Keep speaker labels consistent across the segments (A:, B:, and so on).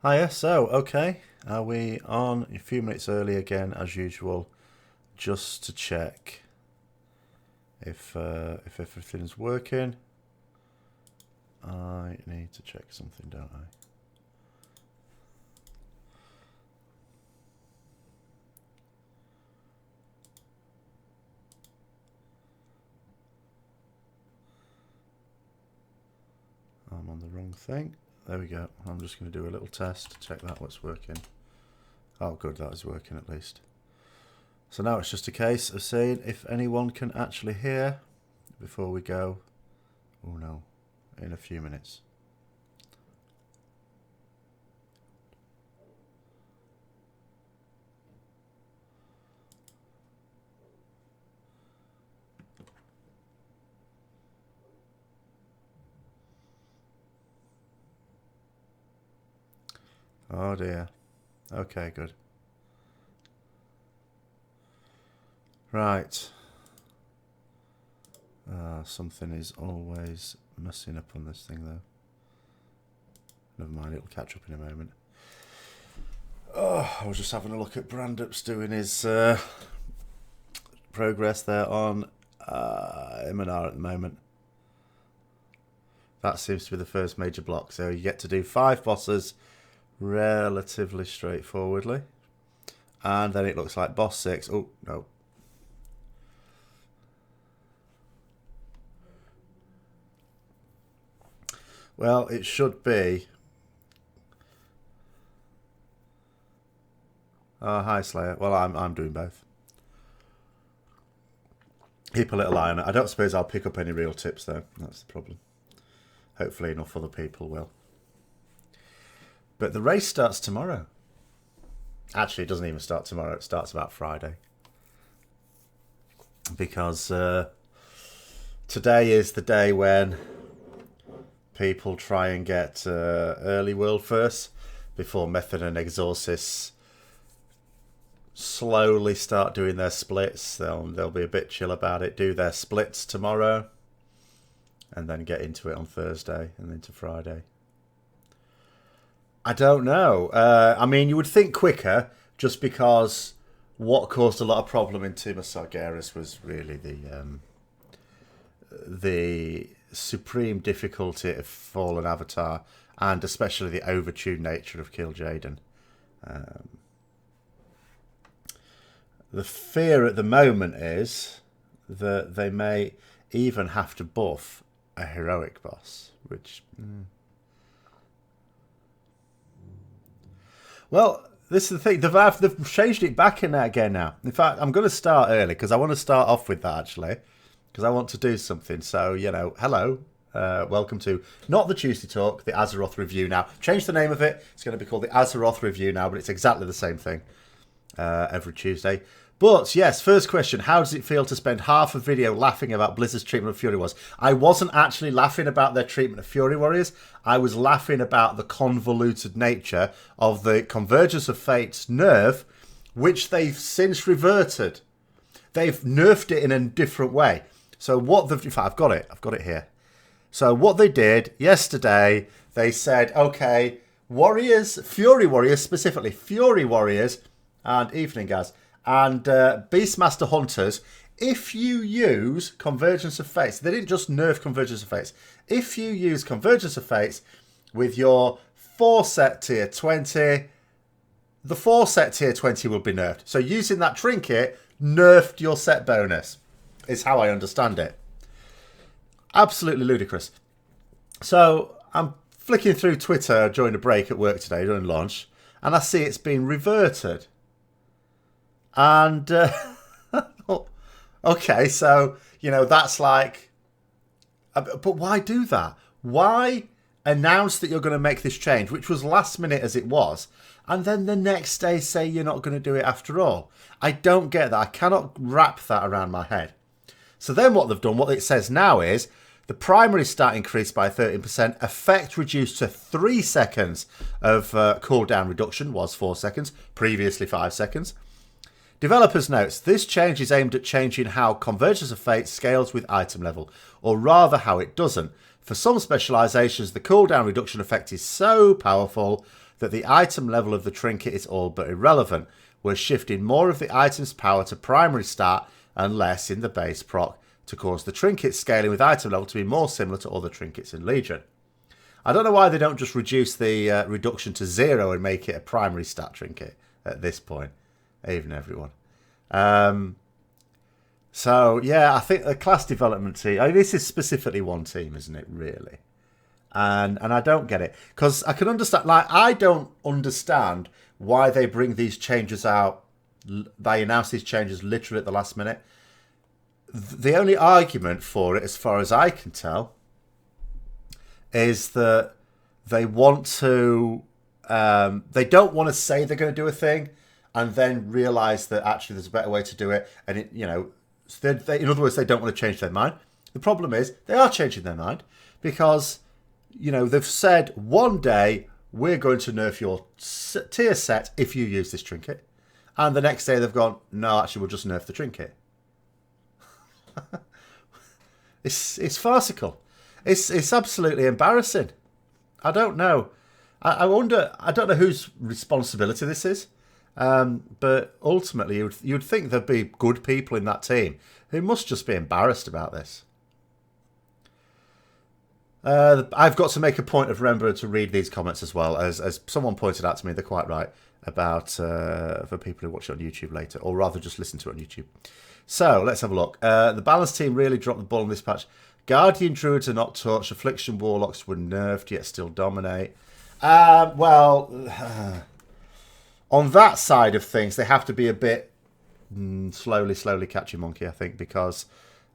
A: Hiya, so, okay, are we on a few minutes early again, as usual, just to check if everything's working? I need to check something, don't I? I'm on the wrong thing. There we go. I'm just going to do a little test to check that what's working. Oh, good, that is working at least. So now it's just a case of seeing if anyone can actually hear before we go. Oh no, in a few minutes. Oh dear. Okay, good. Right. Something is always messing up on this thing, though. Never mind, it'll catch up in a moment. Oh, I was just having a look at Brandup's doing his progress there on Imonar at the moment. That seems to be the first major block. So you get to do 5 bosses relatively straightforwardly. And then it looks like boss 6. Oh, no. Well, it should be. Oh, hi, Slayer. Well, I'm doing both. Keep a little eye on it. I don't suppose I'll pick up any real tips, though. That's the problem. Hopefully enough other people will. But the race starts tomorrow. Actually, it doesn't even start tomorrow. It starts about Friday. Because today is the day when people try and get early world first before Method and Exorcists slowly start doing their splits. They'll be a bit chill about it, do their splits tomorrow, and then get into it on Thursday and into Friday. I don't know. I mean, you would think quicker, just because what caused a lot of problem in Team of Sargeras was really the supreme difficulty of Fallen Avatar, and especially the overtuned nature of Kill Jaden. The fear at the moment is that they may even have to buff a heroic boss, which... Well, this is the thing. They've changed it back in there again now. In fact, I'm going to start early because I want to start off with that, actually. Because I want to do something. So, you know, hello. Welcome to, not the Tuesday Talk, the Azeroth Review now. Change the name of it. It's going to be called the Azeroth Review now, but it's exactly the same thing every Tuesday. But, yes, first question. How does it feel to spend half a video laughing about Blizzard's treatment of Fury Warriors? I wasn't actually laughing about their treatment of Fury Warriors. I was laughing about the convoluted nature of the Convergence of Fates nerf, which they've since reverted. They've nerfed it in a different way. So what the... In fact, I've got it here. So what they did yesterday, they said, okay, Warriors, Fury Warriors specifically, Fury Warriors and Evening Guys, and Beastmaster Hunters, if you use Convergence of Fates, they didn't just nerf Convergence of Fates. If you use Convergence of Fates with your 4-set tier 20, the 4-set tier 20 will be nerfed. So using that trinket nerfed your set bonus, is how I understand it. Absolutely ludicrous. So I'm flicking through Twitter during a break at work today, during lunch, and I see it's been reverted. And, okay, so, you know, that's like... But why do that? Why announce that you're going to make this change, which was last minute as it was, and then the next day say you're not going to do it after all? I don't get that. I cannot wrap that around my head. So then what they've done, what it says now is, the primary stat increased by 13%, effect reduced to 3 seconds of cooldown reduction, was 4 seconds, previously 5 seconds. Developers notes, this change is aimed at changing how Convergence of Fate scales with item level, or rather how it doesn't. For some specializations, the cooldown reduction effect is so powerful that the item level of the trinket is all but irrelevant. We're shifting more of the item's power to primary stat and less in the base proc to cause the trinket scaling with item level to be more similar to other trinkets in Legion. I don't know why they don't just reduce the reduction to 0 and make it a primary stat trinket at this point, even everyone. So, yeah, I think the class development team... I mean, this is specifically one team, isn't it, really? And I don't get it. Because I can understand... Like, I don't understand why they bring these changes out. They announce these changes literally at the last minute. The only argument for it, as far as I can tell, is that they want to... they don't want to say they're going to do a thing and then realise that actually there's a better way to do it. And, it, you know... in other words, they don't want to change their mind. The problem is they are changing their mind because, you know, they've said one day we're going to nerf your tier set if you use this trinket. And the next day they've gone, no, actually, we'll just nerf the trinket. It's farcical. It's absolutely embarrassing. I don't know. I wonder, I don't know whose responsibility this is. But ultimately, you'd think there'd be good people in that team who must just be embarrassed about this. I've got to make a point of remembering to read these comments as well. As someone pointed out to me, they're quite right about for people who watch it on YouTube later, or rather just listen to it on YouTube. So, let's have a look. The balance team really dropped the ball in this patch. Guardian Druids are not touched. Affliction Warlocks were nerfed, yet still dominate. Well... on that side of things, they have to be a bit slowly catching monkey, I think, because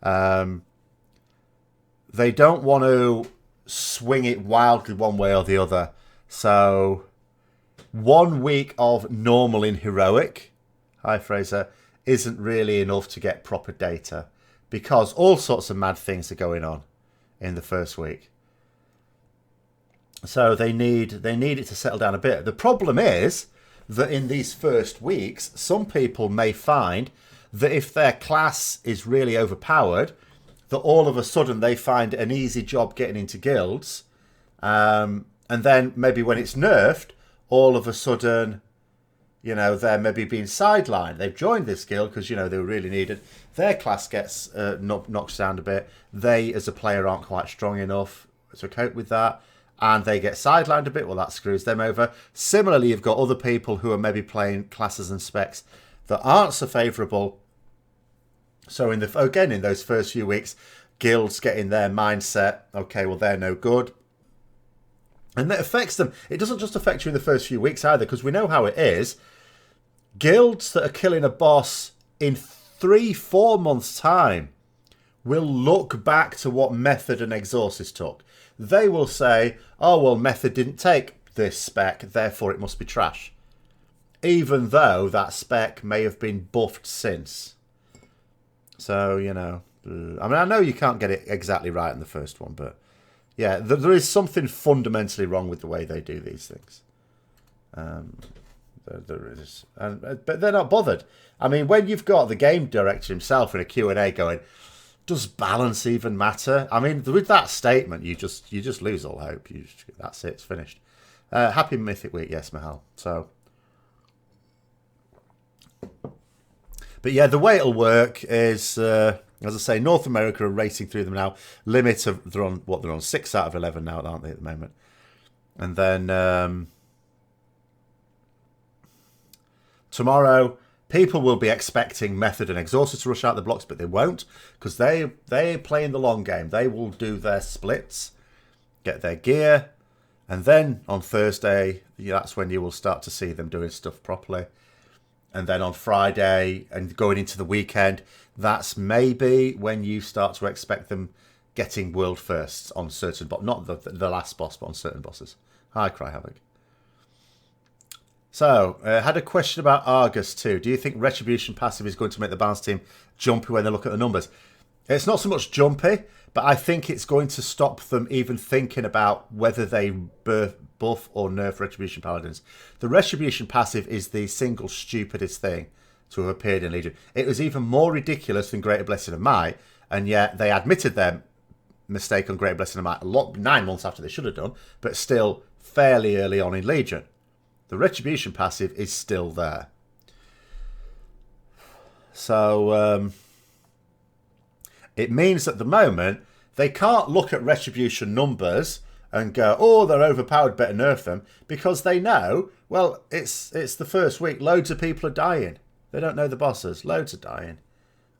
A: they don't want to swing it wildly one way or the other. So 1 week of normal in heroic, hi Fraser, isn't really enough to get proper data because all sorts of mad things are going on in the first week. So they need it to settle down a bit. The problem is that in these first weeks, some people may find that if their class is really overpowered, that all of a sudden they find an easy job getting into guilds. And then maybe when it's nerfed, all of a sudden, you know, they're maybe being sidelined. They've joined this guild because, you know, they were really needed. Their class gets knocked down a bit. They, as a player, aren't quite strong enough to cope with that. And they get sidelined a bit, well, that screws them over. Similarly, you've got other people who are maybe playing classes and specs that aren't so favourable. So, in those first few weeks, guilds get in their mindset, okay, well, they're no good. And that affects them. It doesn't just affect you in the first few weeks either, because we know how it is. Guilds that are killing a boss in 3-4 months' time will look back to what Method and Exorcist took. They will say, oh, well, Method didn't take this spec, therefore it must be trash. Even though that spec may have been buffed since. So, you know. I mean, I know you can't get it exactly right in the first one, but yeah, there is something fundamentally wrong with the way they do these things. There is. But they're not bothered. I mean, when you've got the game director himself in a Q&A going, does balance even matter? I mean, with that statement, you just lose all hope. That's it. It's finished. Happy Mythic Week, yes, Mahal. So, but yeah, the way it'll work is, as I say, North America are racing through them now. Limits of they're on 6 out of 11 now, aren't they, at the moment? And then tomorrow, people will be expecting Method and Exhausted to rush out the blocks, but they won't, because they're playing the long game. They will do their splits, get their gear, and then on Thursday, that's when you will start to see them doing stuff properly. And then on Friday and going into the weekend, that's maybe when you start to expect them getting world firsts on certain, but not the last boss, but on certain bosses. Hi, Cry Havoc. So, had a question about Argus too. Do you think Retribution passive is going to make the balance team jumpy when they look at the numbers? It's not so much jumpy, but I think it's going to stop them even thinking about whether they buff or nerf Retribution Paladins. The Retribution passive is the single stupidest thing to have appeared in Legion. It was even more ridiculous than Greater Blessing of Might, and yet they admitted their mistake on Greater Blessing of Might 9 months after they should have done, but still fairly early on in Legion. The Retribution passive is still there. So it means at the moment they can't look at Retribution numbers and go, oh, they're overpowered, better nerf them, because they know, well, it's the first week, loads of people are dying. They don't know the bosses, loads are dying.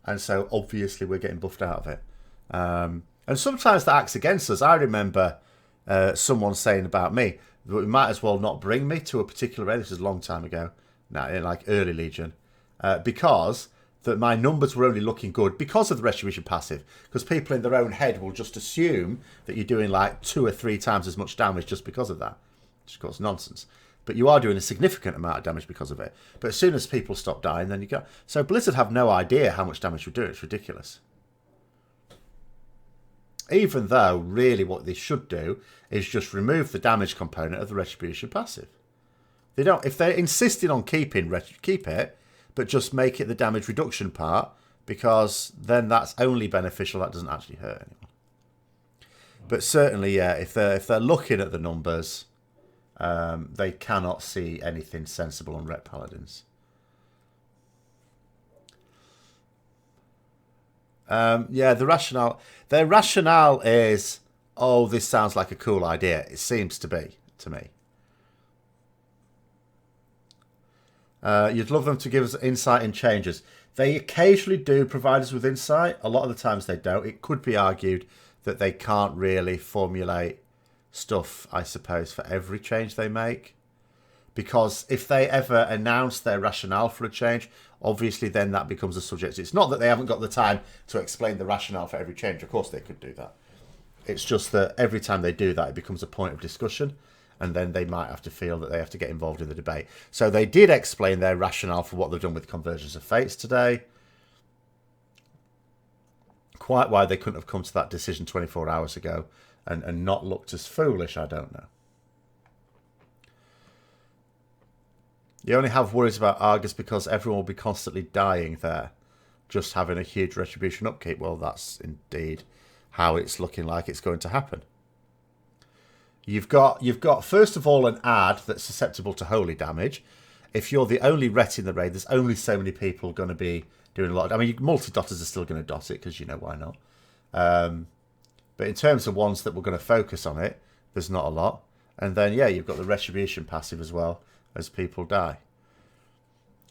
A: And so obviously we're getting buffed out of it. And sometimes that acts against us. I remember someone saying about me, that we might as well not bring me to a particular raid. This is a long time ago, now in like early Legion, because that my numbers were only looking good because of the Retribution passive. Because people in their own head will just assume that you're doing like 2 or 3 times as much damage just because of that. Which of course is nonsense. But you are doing a significant amount of damage because of it. But as soon as people stop dying, then you go. So Blizzard have no idea how much damage we're doing. It's ridiculous. Even though, really, what they should do is just remove the damage component of the Retribution passive. They don't. If they're insisting on keep it, but just make it the damage reduction part, because then that's only beneficial. That doesn't actually hurt anyone. But certainly, yeah, if they're looking at the numbers, they cannot see anything sensible on Ret Paladins. Yeah, their rationale is, oh, this sounds like a cool idea. It seems to be, to me. You'd love them to give us insight in changes. They occasionally do provide us with insight. A lot of the times they don't. It could be argued that they can't really formulate stuff, I suppose, for every change they make. Because if they ever announce their rationale for a change, obviously then that becomes a subject. It's not that they haven't got the time to explain the rationale for every change. Of course they could do that. It's just that every time they do that, it becomes a point of discussion. And then they might have to feel that they have to get involved in the debate. So they did explain their rationale for what they've done with Convergence of Fates today. Quite why they couldn't have come to that decision 24 hours ago and not looked as foolish, I don't know. You only have worries about Argus because everyone will be constantly dying there. Just having a huge Retribution upkeep. Well, that's indeed how it's looking like it's going to happen. You've got first of all an ad that's susceptible to holy damage. If you're the only ret in the raid, there's only so many people going to be doing a lot. I mean, multi-dotters are still going to dot it because you know why not. But in terms of ones that we're going to focus on it, there's not a lot. And then yeah, you've got the Retribution passive as well as people die.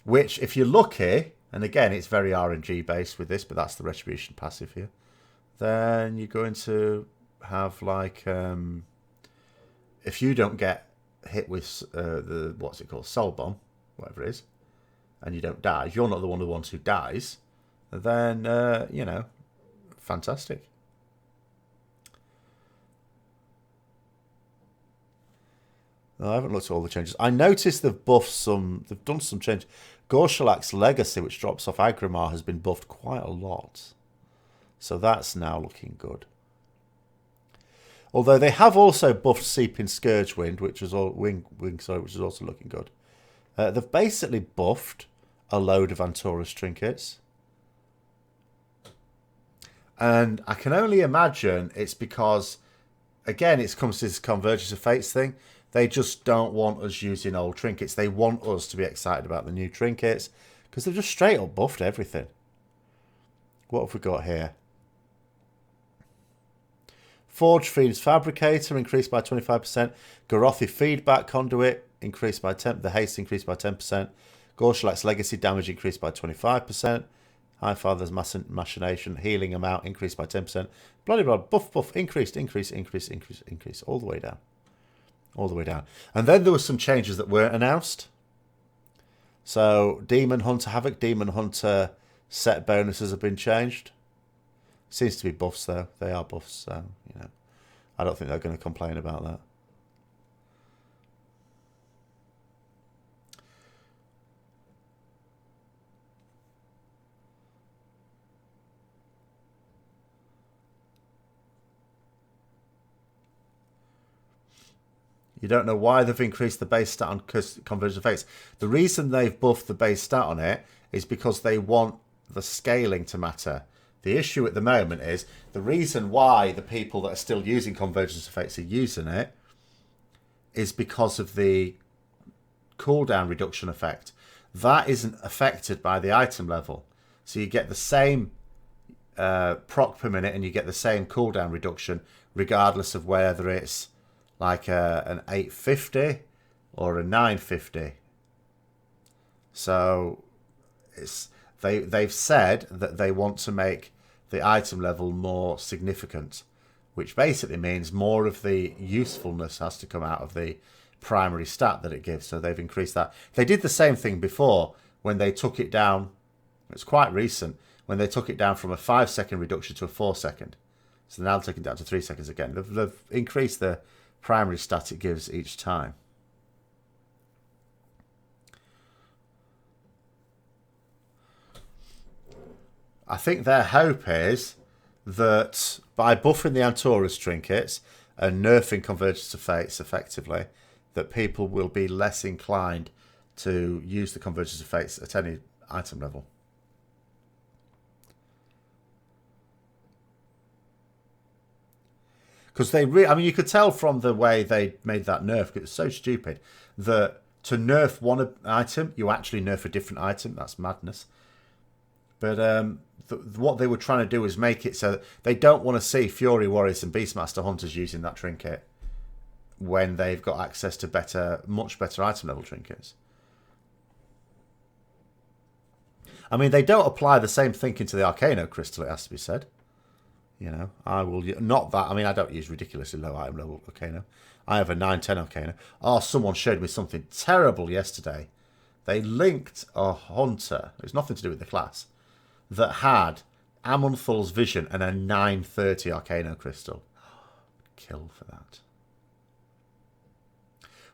A: Which, if you're lucky, and again it's very RNG based with this, but that's the Retribution passive here. Then you're going to have like. If you don't get hit with the, what's it called, Soul Bomb, whatever it is, and you don't die, if you're not the one of the ones who dies, then, you know, fantastic. No, I haven't looked at all the changes. I noticed they've done some change. Gorshalak's Legacy, which drops off Agrimar, has been buffed quite a lot. So that's now looking good. Although they have also buffed Seeping Scourgewind, which was which is also looking good. They've basically buffed a load of Antorus trinkets. And I can only imagine it's because, again, it comes to this Convergence of Fates thing. They just don't want us using old trinkets. They want us to be excited about the new trinkets because they've just straight up buffed everything. What have we got here? Forge Fiend's Fabricator increased by 25%. Gorothi Feedback Conduit increased by 10%. The haste increased by 10%. Gorshalak's Legacy damage increased by 25%. Highfather's Machination healing amount increased by 10%. Bloody Rod buff increased all the way down. All the way down. And then there were some changes that weren't announced. So Demon Hunter Havoc, Demon Hunter set bonuses have been changed. Seems to be buffs though. They are buffs, so you know, I don't think they're going to complain about that. You don't know why they've increased the base stat on Convergence of Fates. The reason they've buffed the base stat on it is because they want the scaling to matter. The issue at the moment is the reason why the people that are still using Convergence of Fates are using it is because of the cooldown reduction effect. That isn't affected by the item level. So you get the same proc per minute and you get the same cooldown reduction regardless of whether it's like an 850 or a 950. So they've said that they want to make the item level more significant, which basically means more of the usefulness has to come out of the primary stat that it gives. So they've increased that. They did the same thing before when they took it down. It's quite recent when they took it down from a 5-second reduction to a 4-second. So now they're taking it down to 3 seconds again. They've increased the primary stat it gives each time. I think their hope is that by buffing the Antorus trinkets and nerfing Convergence of Fates effectively, that people will be less inclined to use the Convergence of Fates at any item level. Because you could tell from the way they made that nerf, because it's so stupid, that to nerf one item, you actually nerf a different item. That's madness. But what they were trying to do is make it so that they don't want to see Fury Warriors and Beastmaster Hunters using that trinket when they've got access to much better item level trinkets. I mean, they don't apply the same thinking to the Arcano Crystal, it has to be said. You know, I will not that. I mean, I don't use ridiculously low item level Arcano. I have a 910 Arcano. Oh, someone showed me something terrible yesterday. They linked a hunter. It's nothing to do with the class that had Amonthul's Vision and a 930 Arcano Crystal. Kill for that.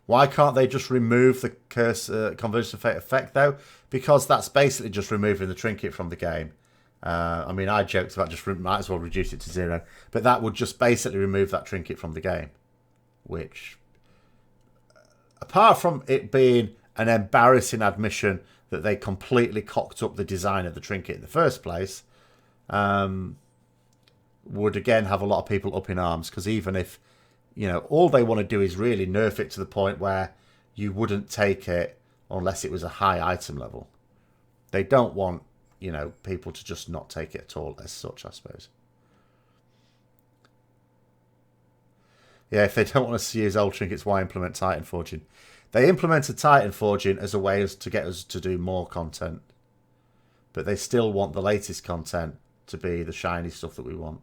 A: Why can't they just remove the curse Convergence of Fate effect though? Because that's basically just removing the trinket from the game. I mean, I joked about just might as well reduce it to 0, but that would just basically remove that trinket from the game. Which, apart from it being an embarrassing admission that they completely cocked up the design of the trinket in the first place, would again have a lot of people up in arms, because even if, you know, all they want to do is really nerf it to the point where you wouldn't take it unless it was a high item level. They don't want, you know, people to just not take it at all as such, I suppose. Yeah, if they don't want us to use old trinkets, why implement Titanforging? They implemented Titanforging as a way to get us to do more content. But they still want the latest content to be the shiny stuff that we want.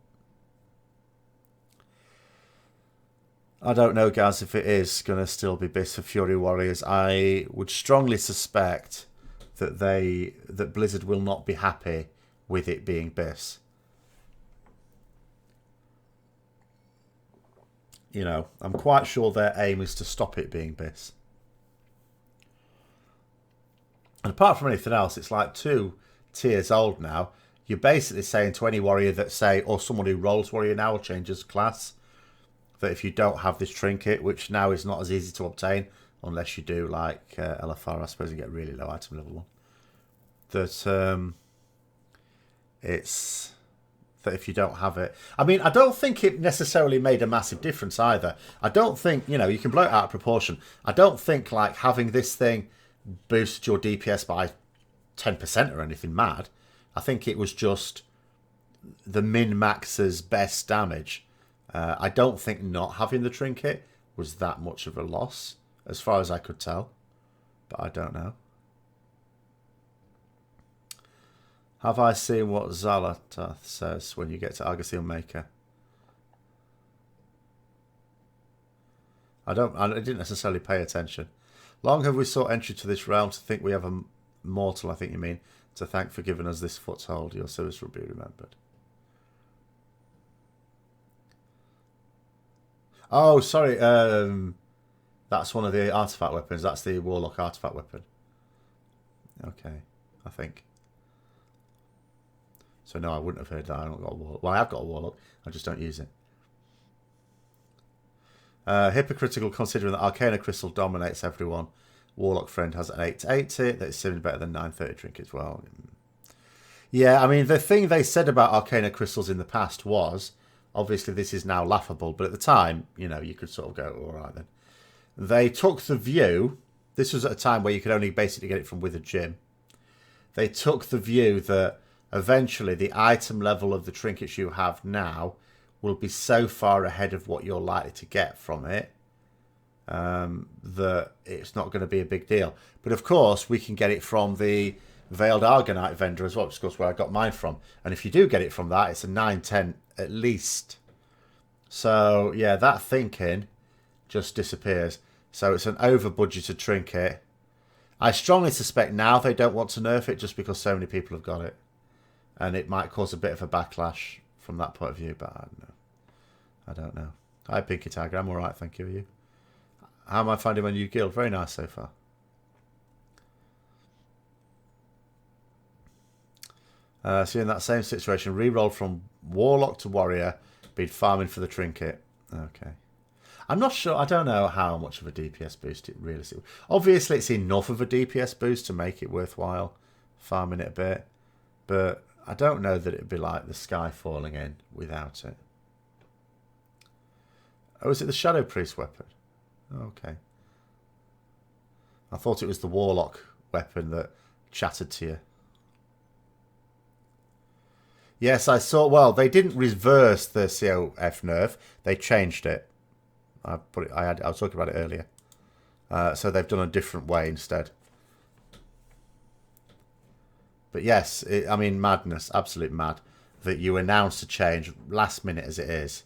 A: I don't know, guys, if it is going to still be BIS for Fury Warriors. I would strongly suspect that Blizzard will not be happy with it being BIS. You know, I'm quite sure their aim is to stop it being BIS. And apart from anything else, it's like 2 tiers old now. You're basically saying to any warrior that or someone who rolls warrior now or changes class, that if you don't have this trinket, which now is not as easy to obtain unless you do like LFR, I suppose, and get really low item level one, that it's that if you don't have it, I mean, I don't think it necessarily made a massive difference either. I don't think, you know, you can blow it out of proportion. I don't think like having this thing boosted your DPS by 10% or anything mad. I think it was just the min-max's best damage. I don't think not having the trinket was that much of a loss, as far as I could tell. But I don't know. Have I seen what Zalatath says when you get to Argosiel Maker? I didn't necessarily pay attention. Long have we sought entry to this realm to think we have a mortal, I think you mean, to thank for giving us this foothold. Your service will be remembered. Oh, sorry. That's one of the artifact weapons. That's the Warlock artifact weapon. Okay, I think. So no, I wouldn't have heard that. I don't got a Warlock. Well, I have got a Warlock. I just don't use it. Hypocritical considering that Arcana Crystal dominates everyone. Warlock friend has an 880 that is seemingly better than 930 trinkets. Well, yeah, I mean, the thing they said about Arcana Crystals in the past was, obviously this is now laughable, but at the time, you know, you could sort of go, all right then. They took the view this was at a time where you could only basically get it from Withered Gym. They took the view that eventually the item level of the trinkets you have now will be so far ahead of what you're likely to get from it that it's not going to be a big deal. But of course, we can get it from the Veiled Argonite vendor as well, which is of course where I got mine from. And if you do get it from that, it's a 9-10 at least. So yeah, that thinking just disappears. So it's an over-budgeted trinket. I strongly suspect now they don't want to nerf it just because so many people have got it. And it might cause a bit of a backlash from that point of view, but I don't know. I don't know. Hi, Pinky Tiger. I'm alright, thank you. Are you? How am I finding my new guild? Very nice so far. So in that same situation, re-roll from Warlock to Warrior, been farming for the trinket. Okay. I'm not sure. I don't know how much of a DPS boost it really is. Obviously, it's enough of a DPS boost to make it worthwhile farming it a bit. But I don't know that it'd be like the sky falling in without it. Oh, is it the Shadow Priest weapon? Okay. I thought it was the Warlock weapon that chattered to you. Yes, I saw. Well, they didn't reverse the COF nerf. They changed it. I was talking about it earlier. So they've done a different way instead. But yes, I mean, madness, absolute mad, that you announce a change last minute as it is.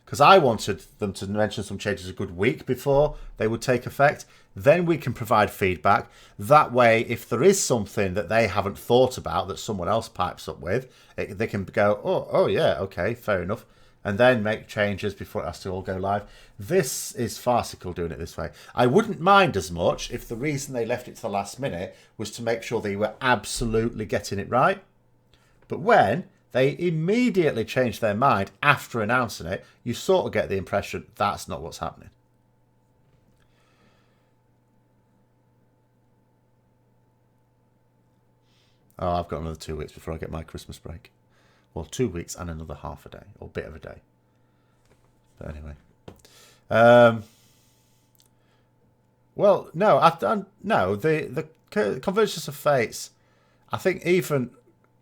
A: Because I wanted them to mention some changes a good week before they would take effect. Then we can provide feedback. That way, if there is something that they haven't thought about that someone else pipes up with, they can go, oh yeah, okay, fair enough. And then make changes before it has to all go live. This is farcical doing it this way. I wouldn't mind as much if the reason they left it to the last minute was to make sure they were absolutely getting it right. But when they immediately change their mind after announcing it, you sort of get the impression that's not what's happening. Oh, I've got another 2 weeks before I get my Christmas break. Well, 2 weeks and another half a day, or bit of a day. But anyway. Well, no, no. The Convergence of Fates, I think even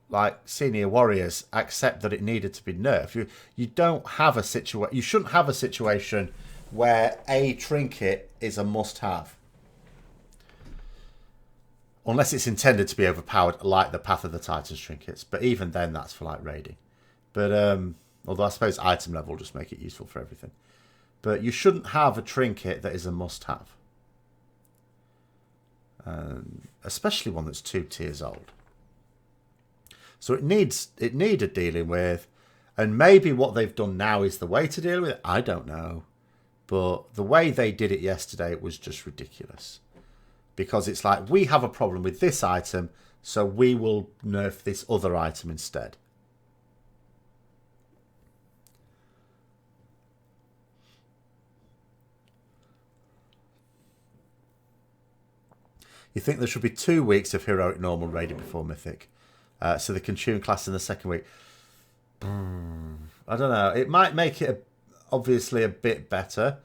A: like senior warriors accept that it needed to be nerfed. You don't have a situation. You shouldn't have a situation where a trinket is a must-have. Unless it's intended to be overpowered, like the Path of the Titans trinkets. But even then, that's for like raiding. But although I suppose item level will just make it useful for everything. But you shouldn't have a trinket that is a must-have. Especially one that's 2 tiers old. So it needed dealing with. And maybe what they've done now is the way to deal with it. I don't know. But the way they did it yesterday was just ridiculous. Because it's like, we have a problem with this item, so we will nerf this other item instead. You think there should be 2 weeks of heroic normal raiding before Mythic, so they can tune class in the second week. I don't know. It might make it obviously a bit better.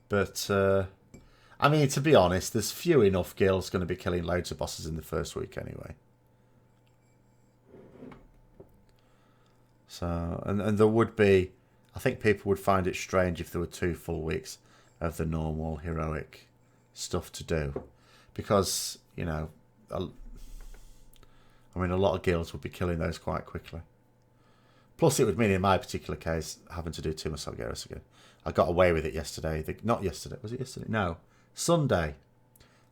A: But, I mean, to be honest, there's few enough guilds going to be killing loads of bosses in the first week anyway. So, and there would be, I think people would find it strange if there were 2 full weeks of the normal heroic stuff to do. Because, you know, I mean, a lot of guilds would be killing those quite quickly. Plus, it would mean, in my particular case, having to do Tomb of Sargeras again. I got away with it yesterday. Not yesterday. Was it yesterday? No. Sunday.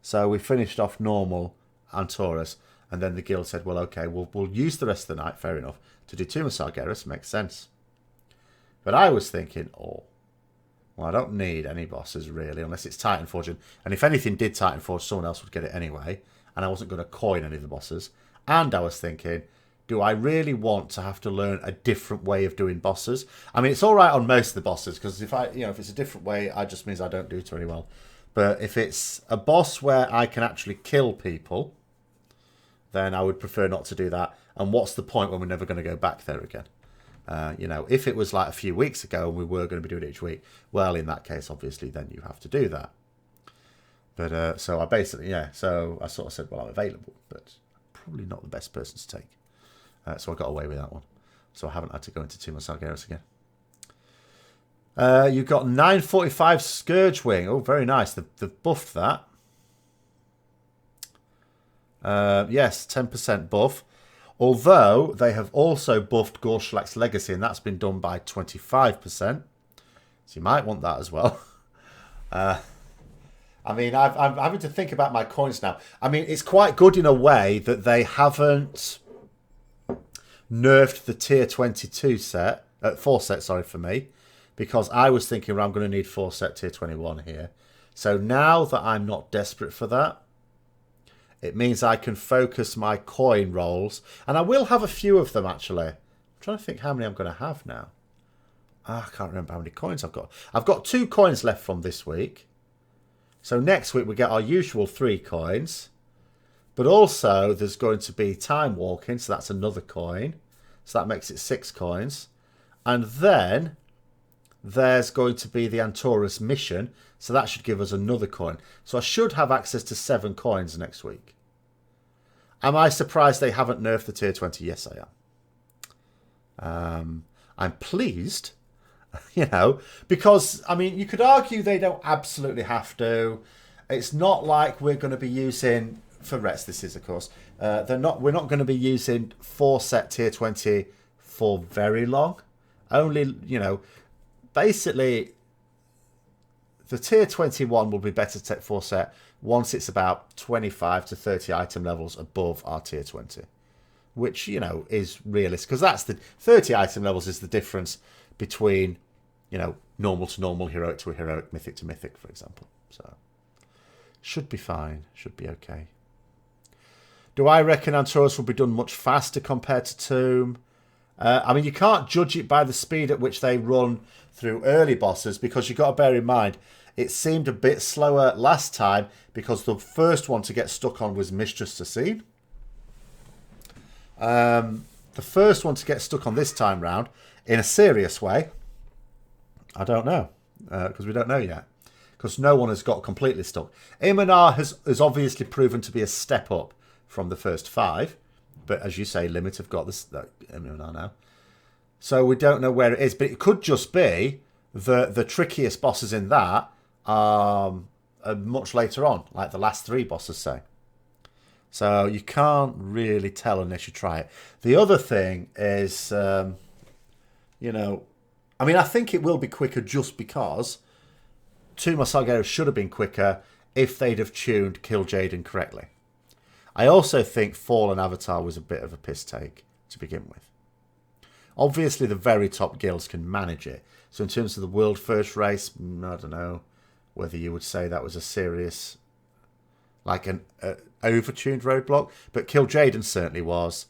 A: So we finished off normal Antorus, and then the guild said, well, okay, we'll use the rest of the night, fair enough, to do Tomb of Sargeras. Makes sense. But I was thinking, well, I don't need any bosses, really, unless it's Titanforging. And if anything did Titanforge, someone else would get it anyway. And I wasn't going to coin any of the bosses. And I was thinking, do I really want to have to learn a different way of doing bosses? I mean, it's all right on most of the bosses, because if it's a different way, it just means I don't do it very well. But if it's a boss where I can actually kill people, then I would prefer not to do that. And what's the point when we're never going to go back there again? You know, if it was like a few weeks ago and we were going to be doing it each week, well, in that case, obviously, then you have to do that. But so I basically, yeah, so I sort of said, well, I'm available, but probably not the best person to take. So I got away with that one. So I haven't had to go into too much Argeris again. You've got 945 Scourge Wing. Oh, very nice. They've buffed that. Yes, 10% buff. Although they have also buffed Gorshlak's Legacy, and that's been done by 25%. So you might want that as well. I mean, I'm having to think about my coins now. I mean, it's quite good in a way that they haven't nerfed the tier 22 set, 4 set, sorry, for me. Because I was thinking, well, I'm going to need 4 set tier 21 here. So now that I'm not desperate for that, it means I can focus my coin rolls. And I will have a few of them, actually. I'm trying to think how many I'm going to have now. I can't remember how many coins I've got. I've got 2 coins left from this week. So next week we get our usual 3 coins. But also there's going to be Time Walking, so that's another coin. So that makes it 6 coins. And then there's going to be the Antorus mission, so that should give us another coin. So I should have access to 7 coins next week. Am I surprised they haven't nerfed the tier 20? Yes, I am. I'm pleased, you know, because, I mean, you could argue they don't absolutely have to. It's not like we're going to be using, for Rets this is, of course, we're not going to be using 4 set tier 20 for very long. Only, you know, basically, the tier 21 will be better to take 4 set once it's about 25 to 30 item levels above our tier 20. Which, you know, is realistic. Because that's the 30 item levels is the difference between, you know, normal to normal, heroic to heroic, mythic to mythic, for example. So, should be fine. Should be okay. Do I reckon Antorus will be done much faster compared to Tomb? I mean, you can't judge it by the speed at which they run through early bosses, because you've got to bear in mind, it seemed a bit slower last time because the first one to get stuck on was Mistress Assassine. The first one to get stuck on this time round, in a serious way, I don't know, because we don't know yet, because no one has got completely stuck. Imanar has obviously proven to be a step up from the first 5, but as you say, Limit have got this Imanar now. So we don't know where it is, but it could just be the trickiest bosses in that are much later on, like the last 3 bosses say. So you can't really tell unless you try it. The other thing is, you know, I mean, I think it will be quicker just because Tomb of Sargeras should have been quicker if they'd have tuned Kill Jaden correctly. I also think Fallen Avatar was a bit of a piss take to begin with. Obviously, the very top guilds can manage it. So in terms of the world first race, I don't know whether you would say that was a serious, like an overtuned roadblock. But Kill Jaden certainly was.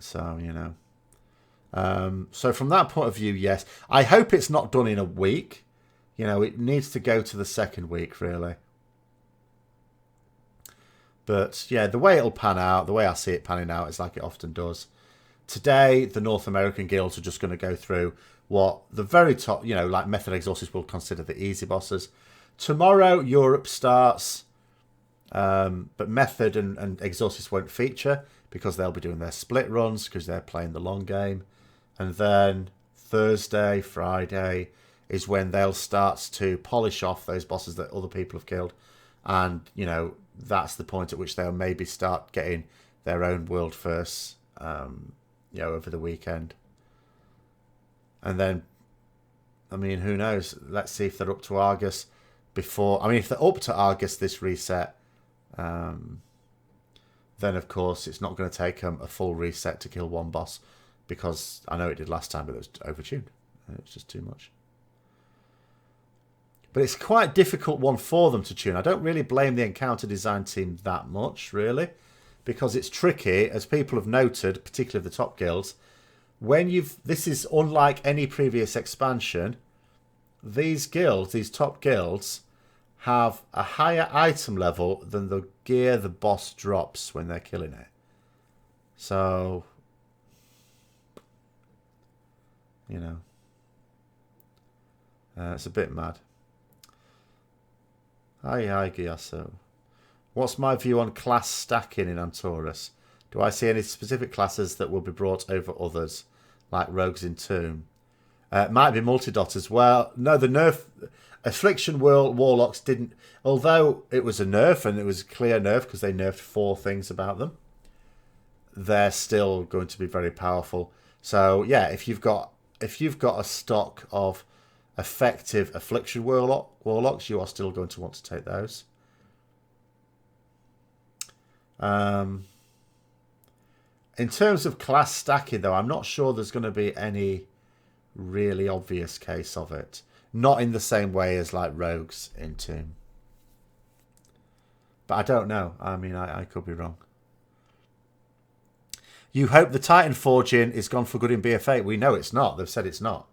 A: So, you know. So from that point of view, yes. I hope it's not done in a week. You know, it needs to go to the second week, really. But, yeah, the way it'll pan out, the way I see it panning out is like it often does. Today, the North American guilds are just going to go through what the very top, you know, like Method Exorcist will consider the easy bosses. Tomorrow, Europe starts, but Method and Exorcist won't feature because they'll be doing their split runs because they're playing the long game. And then Thursday, Friday is when they'll start to polish off those bosses that other people have killed. And, you know, that's the point at which they'll maybe start getting their own world firsts, you know, over the weekend. And then, I mean, who knows? Let's see if they're up to Argus before. I mean, if they're up to Argus this reset, then of course it's not going to take them a full reset to kill one boss, because I know it did last time, but it was overtuned. It's just too much. But it's quite a difficult one for them to tune. I don't really blame the encounter design team that much, really, because it's tricky, as people have noted, particularly the top guilds. When this is unlike any previous expansion. These guilds, these top guilds, have a higher item level than the gear the boss drops when they're killing it. So you know. It's a bit mad. Hi, Giasso. What's my view on class stacking in Antorus? Do I see any specific classes that will be brought over others, like rogues in Tomb? It might be multi-dot as well. No, the nerf... Affliction Warlocks didn't... Although it was a nerf, and it was a clear nerf because they nerfed 4 things about them, they're still going to be very powerful. So, yeah, if you've got a stock of effective Affliction Warlocks, you are still going to want to take those. In terms of class stacking, though, I'm not sure there's going to be any really obvious case of it. Not in the same way as like rogues in Tomb. But I don't know. I mean, I could be wrong. You hope the Titanforging is gone for good in BF8. We know it's not. They've said it's not.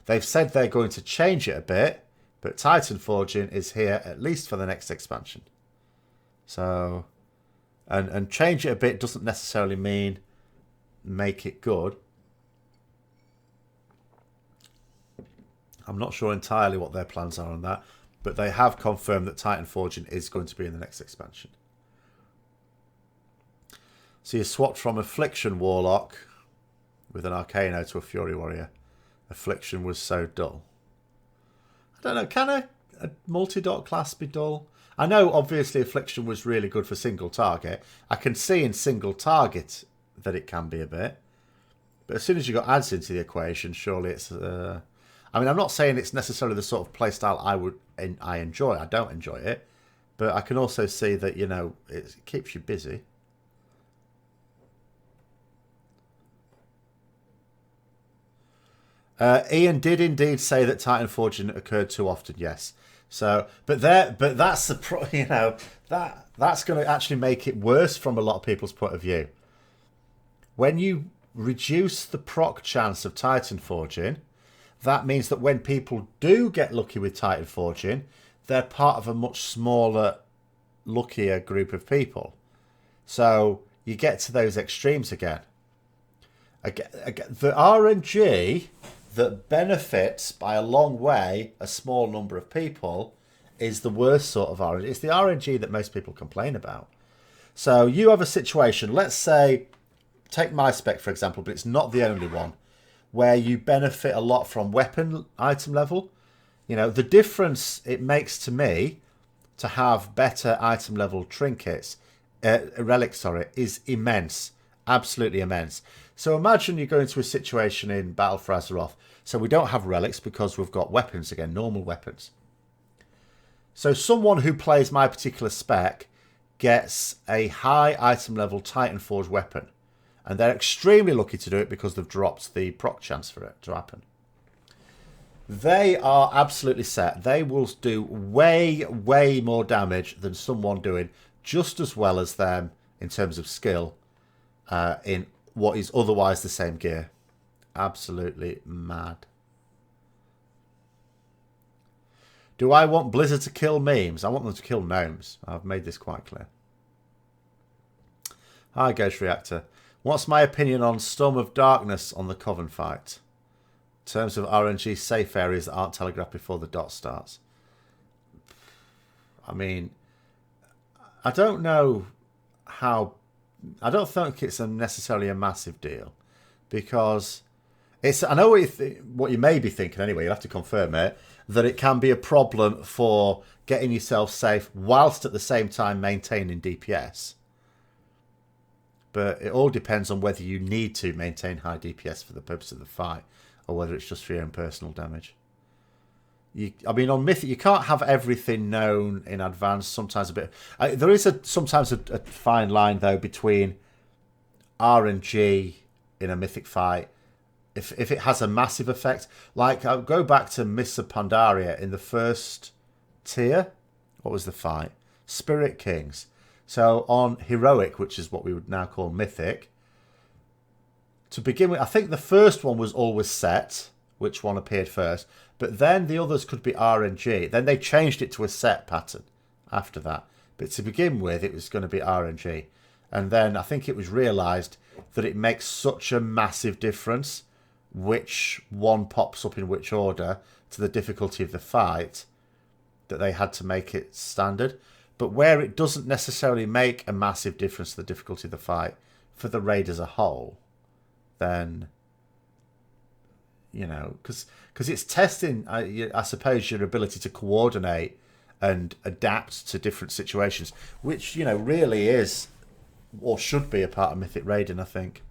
A: They've said they're going to change it a bit, but Titanforging is here at least for the next expansion. So, and change it a bit doesn't necessarily mean make it good. I'm not sure entirely what their plans are on that, but they have confirmed that Titanforging is going to be in the next expansion. So you swapped from Affliction Warlock with an Arcano to a Fury Warrior. Affliction was so dull. I don't know, can a multi-dot class be dull? I know obviously Affliction was really good for single target. I can see in single target that it can be a bit. But as soon as you got ads into the equation, surely it's... I mean, I'm not saying it's necessarily the sort of playstyle I enjoy. I don't enjoy it. But I can also see that, you know, it keeps you busy. Ian did indeed say that Titanforging occurred too often, yes. So, but that's the you know, that's going to actually make it worse from a lot of people's point of view. When you reduce the proc chance of Titanforging, that means that when people do get lucky with Titanforging, they're part of a much smaller, luckier group of people. So you get to those extremes again. The RNG that benefits by a long way a small number of people is the worst sort of RNG. It's the RNG that most people complain about. So you have a situation, let's say, take my spec for example, but it's not the only one, where you benefit a lot from weapon item level. You know, the difference it makes to me to have better item level trinkets, relics, is immense. Absolutely immense. So imagine you go into a situation in Battle for Azeroth. So we don't have relics because we've got weapons again, normal weapons. So someone who plays my particular spec gets a high item level Titanforged weapon. And they're extremely lucky to do it because they've dropped the proc chance for it to happen. They are absolutely set. They will do way, way more damage than someone doing just as well as them in terms of skill in what is otherwise the same gear. Absolutely mad. Do I want Blizzard to kill memes? I want them to kill gnomes. I've made this quite clear. Hi, Ghost Reactor. What's my opinion on Storm of Darkness on the Coven fight? In terms of RNG safe areas that aren't telegraphed before the dot starts. I mean, I don't know how... I don't think it's necessarily a massive deal. Because it's... I know what you may be thinking anyway, you'll have to confirm it, that it can be a problem for getting yourself safe whilst at the same time maintaining DPS. But it all depends on whether you need to maintain high DPS for the purpose of the fight, or whether it's just for your own personal damage. I mean, on Mythic, you can't have everything known in advance. Sometimes a bit... there is sometimes a fine line, though, between RNG in a Mythic fight. If it has a massive effect. Like, I'll go back to Mists of Pandaria in the first tier. What was the fight? Spirit Kings. So on Heroic, which is what we would now call Mythic, to begin with, I think the first one was always set, which one appeared first, but then the others could be RNG. Then they changed it to a set pattern after that. But to begin with, it was going to be RNG. And then I think it was realised that it makes such a massive difference which one pops up in which order to the difficulty of the fight, that they had to make it standard. But where it doesn't necessarily make a massive difference to the difficulty of the fight for the raid as a whole, then, you know, because it's testing, I suppose, your ability to coordinate and adapt to different situations, which, you know, really is or should be a part of Mythic raiding, I think.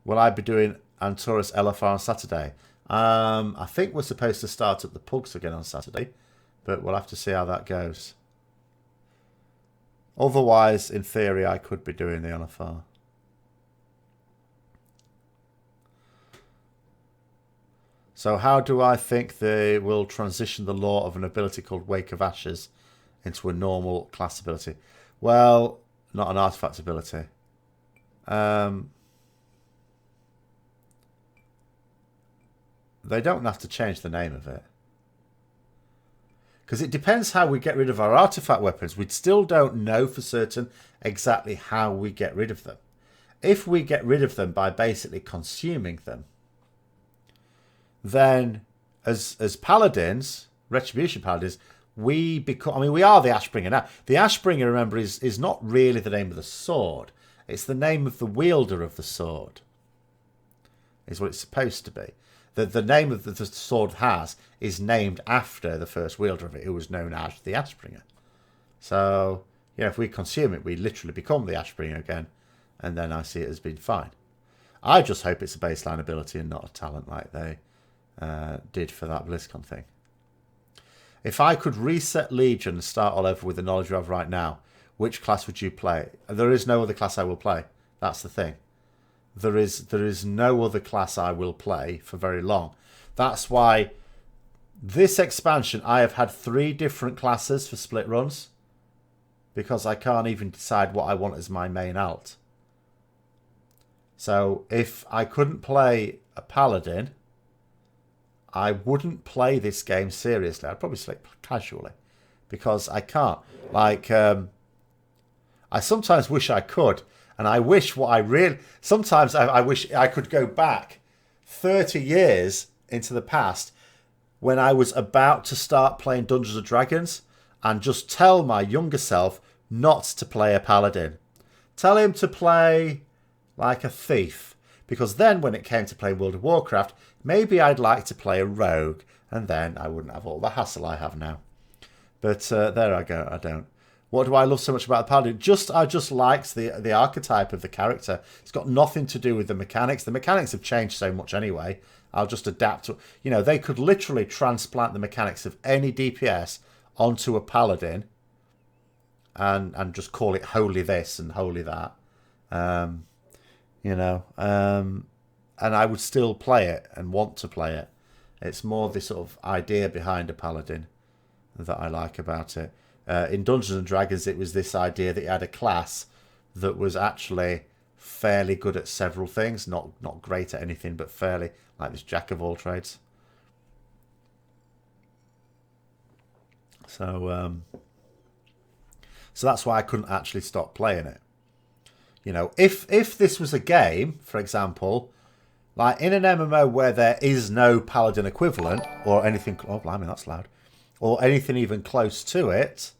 A: Will I be doing Antorus LFR on Saturday? I think we're supposed to start at the Pugs again on Saturday, but we'll have to see how that goes. Otherwise, in theory, I could be doing the LFR. So how do I think they will transition the lore of an ability called Wake of Ashes into a normal class ability? Well, not an artifact ability. They don't have to change the name of it. Because it depends how we get rid of our artifact weapons. We still don't know for certain exactly how we get rid of them. If we get rid of them by basically consuming them, then as paladins, Retribution Paladins, we become... I mean, we are the Ashbringer now. The Ashbringer, remember, is not really the name of the sword. It's the name of the wielder of the sword. Is what it's supposed to be. The name of the sword is named after the first wielder of it, who was known as the Ashbringer. So, you know, if we consume it, we literally become the Ashbringer again, and then I see it as being fine. I just hope it's a baseline ability and not a talent like they did for that BlizzCon thing. If I could reset Legion and start all over with the knowledge you have right now, which class would you play? There is no other class I will play. That's the thing. There is no other class I will play for very long. That's why this expansion I have had 3 different classes for split runs, because I can't even decide what I want as my main alt. So if I couldn't play a paladin, I wouldn't play this game seriously. I'd probably play casually, because I can't. Like, I sometimes wish I could. And I wish what I really... Sometimes I wish I could go back 30 years into the past when I was about to start playing Dungeons & Dragons and just tell my younger self not to play a paladin. Tell him to play like a thief. Because then when it came to playing World of Warcraft, maybe I'd like to play a rogue. And then I wouldn't have all the hassle I have now. But there I go. I don't. What do I love so much about the Paladin? I just liked the archetype of the character. It's got nothing to do with the mechanics. The mechanics have changed so much anyway. I'll just adapt to... You know, they could literally transplant the mechanics of any DPS onto a Paladin and just call it holy this and holy that. You know, and I would still play it and want to play it. It's more the sort of idea behind a Paladin that I like about it. In Dungeons and Dragons, it was this idea that you had a class that was actually fairly good at several things, not great at anything, but fairly like this jack of all trades. So that's why I couldn't actually stop playing it. You know, if this was a game, for example, like in an MMO where there is no paladin equivalent or anything, oh blimey, that's loud, or anything even close to it,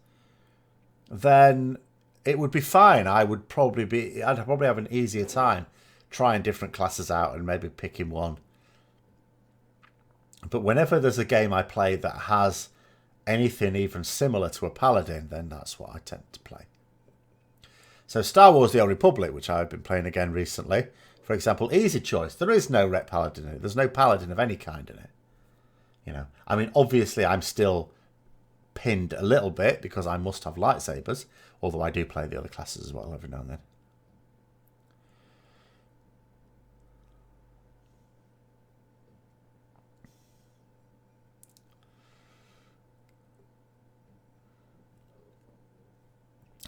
A: then it would be fine. I'd probably have an easier time trying different classes out and maybe picking one. But whenever there's a game I play that has anything even similar to a paladin, then that's what I tend to play. So Star Wars The Old Republic, which I've been playing again recently, for example, easy choice. There is no Ret Paladin in it. There's no paladin of any kind in it. You know, I mean, obviously I'm still pinned a little bit because I must have lightsabers, although I do play the other classes as well every now and then.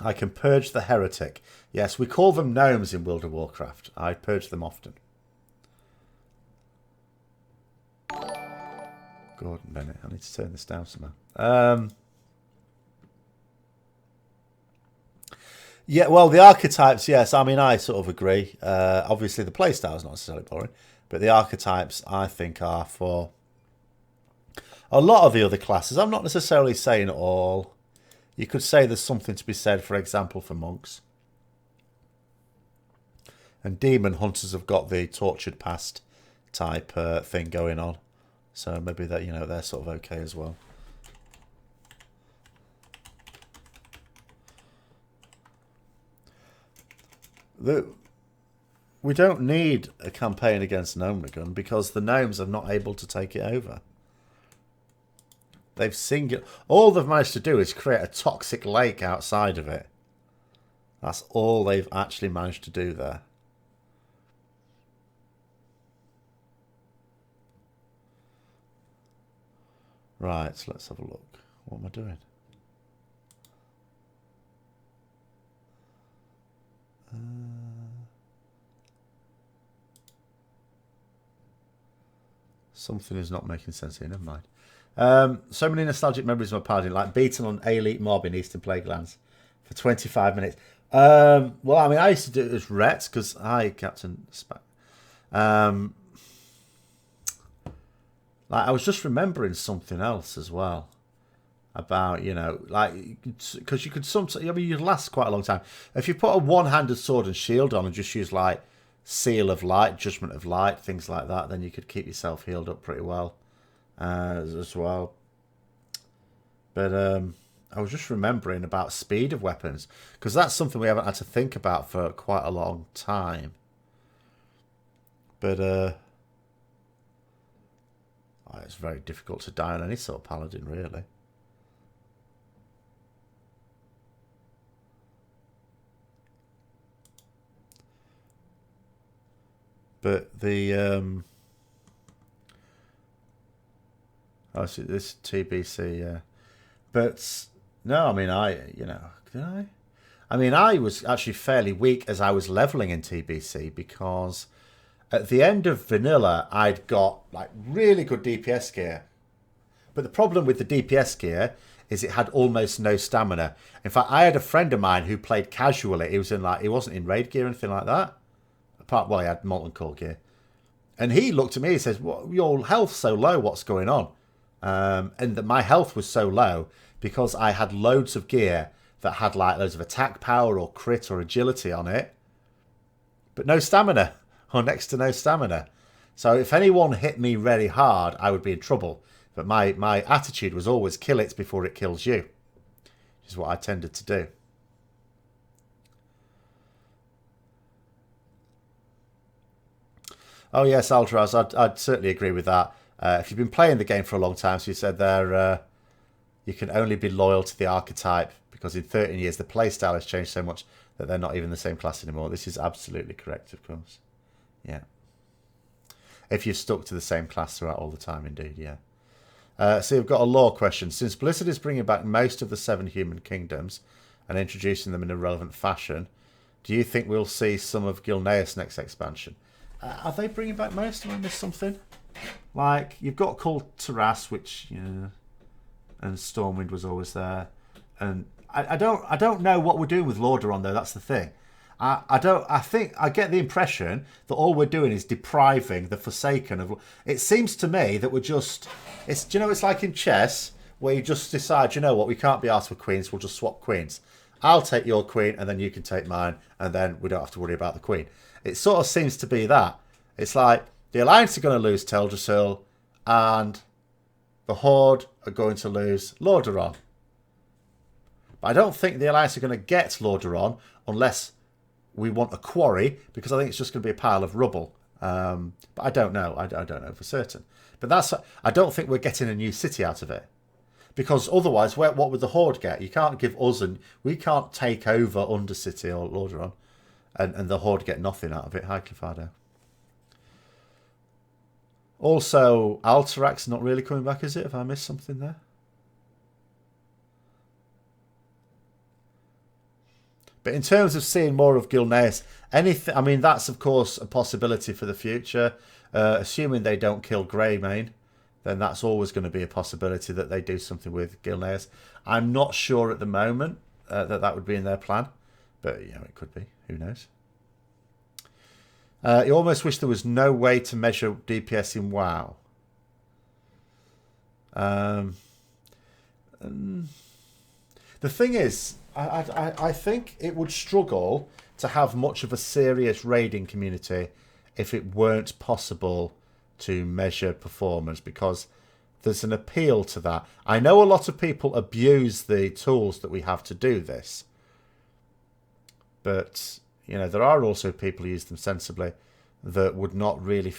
A: I can purge the heretic. Yes, we call them gnomes in World of Warcraft. I purge them often. Gordon Bennett. I need to turn this down somehow. Yeah, well, the archetypes, yes. I mean, I sort of agree. Obviously, the playstyle is not necessarily boring, but the archetypes, I think, are for a lot of the other classes. I'm not necessarily saying all. You could say there's something to be said, for example, for monks. And demon hunters have got the tortured past type thing going on. So maybe that, you know, they're sort of okay as well. We don't need a campaign against Gnomeregan because the gnomes are not able to take it over. All they've managed to do is create a toxic lake outside of it. That's all they've actually managed to do there. Right, so let's have a look. What am I doing? Something is not making sense here, never mind. So many nostalgic memories of my paladin, like beating on elite mob in Eastern Plaguelands for 25 minutes. Well, I mean, I used to do it as Rets, because I, Captain Spack. Like, I was just remembering something else as well. About, you know, like, because you could sometimes, I mean, you'd last quite a long time. If you put a one-handed sword and shield on and just use, like, Seal of Light, Judgment of Light, things like that, then you could keep yourself healed up pretty well as well. But I was just remembering about speed of weapons, because that's something we haven't had to think about for quite a long time. But it's very difficult to die on any sort of paladin, really. But the oh, so this TBC, yeah. But no, I mean, did I? I mean, I was actually fairly weak as I was leveling in TBC, because at the end of vanilla, I'd got like really good DPS gear. But the problem with the DPS gear is it had almost no stamina. In fact, I had a friend of mine who played casually. He wasn't in raid gear or anything like that. Well, he had molten core gear. And he looked at me and says, "Well, your health's so low, what's going on?" And that my health was so low because I had loads of gear that had like loads of attack power or crit or agility on it, but no stamina, or next to no stamina. So if anyone hit me really hard, I would be in trouble. But my attitude was always kill it before it kills you, which is what I tended to do. Oh yes, Altraz, I'd certainly agree with that. If you've been playing the game for a long time, so you said there, you can only be loyal to the archetype, because in 13 years the playstyle has changed so much that they're not even the same class anymore. This is absolutely correct, of course. Yeah. If you've stuck to the same class throughout all the time, indeed, yeah. So you've got a lore question. Since Blizzard is bringing back most of the 7 human kingdoms and introducing them in a relevant fashion, do you think we'll see some of Gilneas next expansion? Are they bringing back most? Have I missed something? Like, you've got Cult Terrasse, which, and Stormwind was always there. And I don't know what we're doing with Lordaeron, though. That's the thing. I think I get the impression that all we're doing is depriving the Forsaken of. It seems to me that we're just. It's like in chess where you just decide, we can't be asked for queens. We'll just swap queens. I'll take your queen, and then you can take mine, and then we don't have to worry about the queen. It sort of seems to be that. It's like the Alliance are going to lose Teldrassil, and the Horde are going to lose Lordaeron. But I don't think the Alliance are going to get Lordaeron unless we want a quarry, because I think it's just going to be a pile of rubble. But I don't know. I don't know for certain. But I don't think we're getting a new city out of it. Because otherwise, what would the Horde get? You can't give us, and we can't take over Undercity or Lordaeron, and the Horde get nothing out of it. Hi, Cliffado. Also, Alterax's not really coming back, is it? Have I missed something there? But in terms of seeing more of Gilneas, anything, I mean, that's of course a possibility for the future, assuming they don't kill Greymane. then that's always going to be a possibility that they do something with Gilneas. I'm not sure at the moment that would be in their plan, but it could be. Who knows? You almost wish there was no way to measure DPS in WoW. The thing is, I think it would struggle to have much of a serious raiding community if it weren't possible to measure performance, because there's an appeal to that. I know a lot of people abuse the tools that we have to do this, but there are also people who use them sensibly that would not really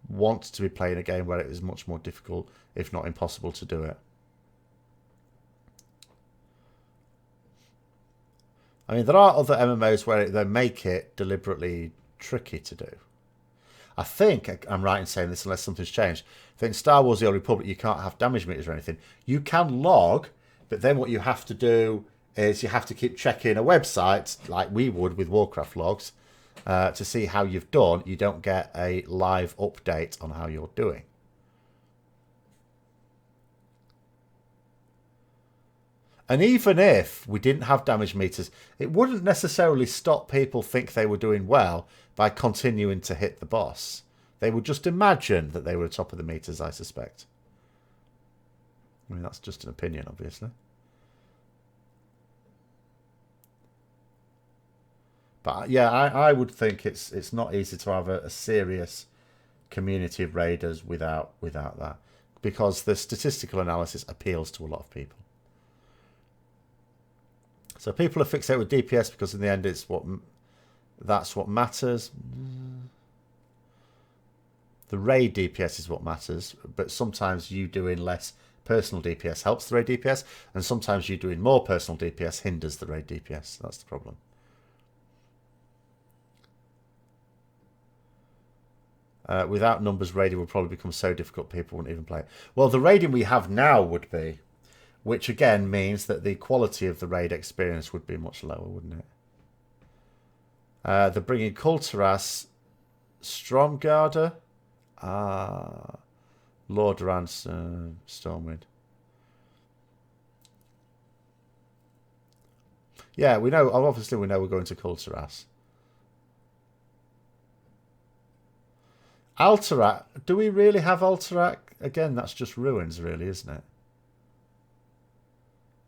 A: want to be playing a game where it is much more difficult, if not impossible, to do it. I mean, there are other MMOs where they make it deliberately tricky to do. I think I'm right in saying this, unless something's changed. I think Star Wars The Old Republic, you can't have damage meters or anything. You can log, but then what you have to do is you have to keep checking a website, like we would with Warcraft logs, to see how you've done. You don't get a live update on how you're doing. And even if we didn't have damage meters, it wouldn't necessarily stop people think they were doing well by continuing to hit the boss. They would just imagine that they were top of the meters, I suspect. I mean, that's just an opinion, obviously. But yeah, I would think it's not easy to have a serious community of raiders without that, because the statistical analysis appeals to a lot of people. So people are fixated with DPS because in the end that's what matters. The raid DPS is what matters, but sometimes you doing less personal DPS helps the raid DPS, and sometimes you doing more personal DPS hinders the raid DPS. That's the problem. Without numbers, raiding would probably become so difficult people wouldn't even play it. Well, the raiding we have now would be, which again means that the quality of the raid experience would be much lower, wouldn't it? They're bringing Kulturas, Stromgarda, Lord Ransom, Stormwind. Yeah, we know. Obviously, we know we're going to Kulturas. Alterac. Do we really have Alterac? Again, that's just ruins, really, isn't it?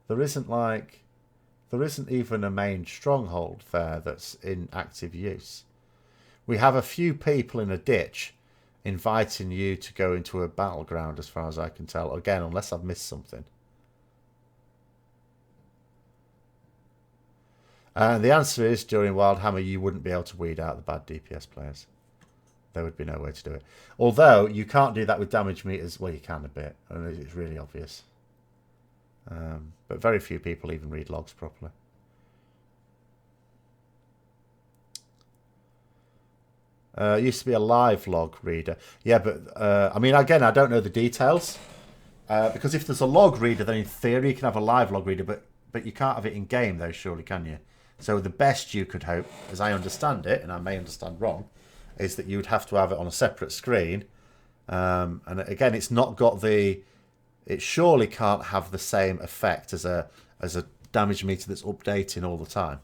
A: There isn't even a main stronghold there that's in active use. We have a few people in a ditch inviting you to go into a battleground, as far as I can tell. Again, unless I've missed something. And the answer is, during Wildhammer, you wouldn't be able to weed out the bad DPS players. There would be no way to do it. Although, you can't do that with damage meters. Well, you can a bit, and it's really obvious. But very few people even read logs properly. Used to be a live log reader. Yeah, but I mean, again, I don't know the details. Because if there's a log reader, then in theory you can have a live log reader, but you can't have it in game, though, surely, can you? So the best you could hope, as I understand it, and I may understand wrong, is that you would have to have it on a separate screen. And again, it's not got the... It surely can't have the same effect as a damage meter that's updating all the time.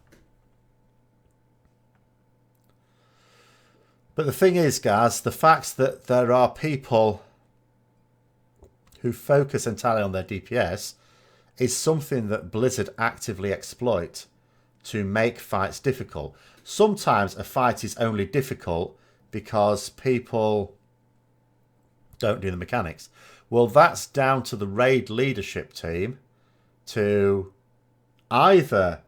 A: But the thing is, guys, the fact that there are people who focus entirely on their DPS is something that Blizzard actively exploit to make fights difficult. Sometimes a fight is only difficult because people don't do the mechanics. Well, that's down to the raid leadership team to either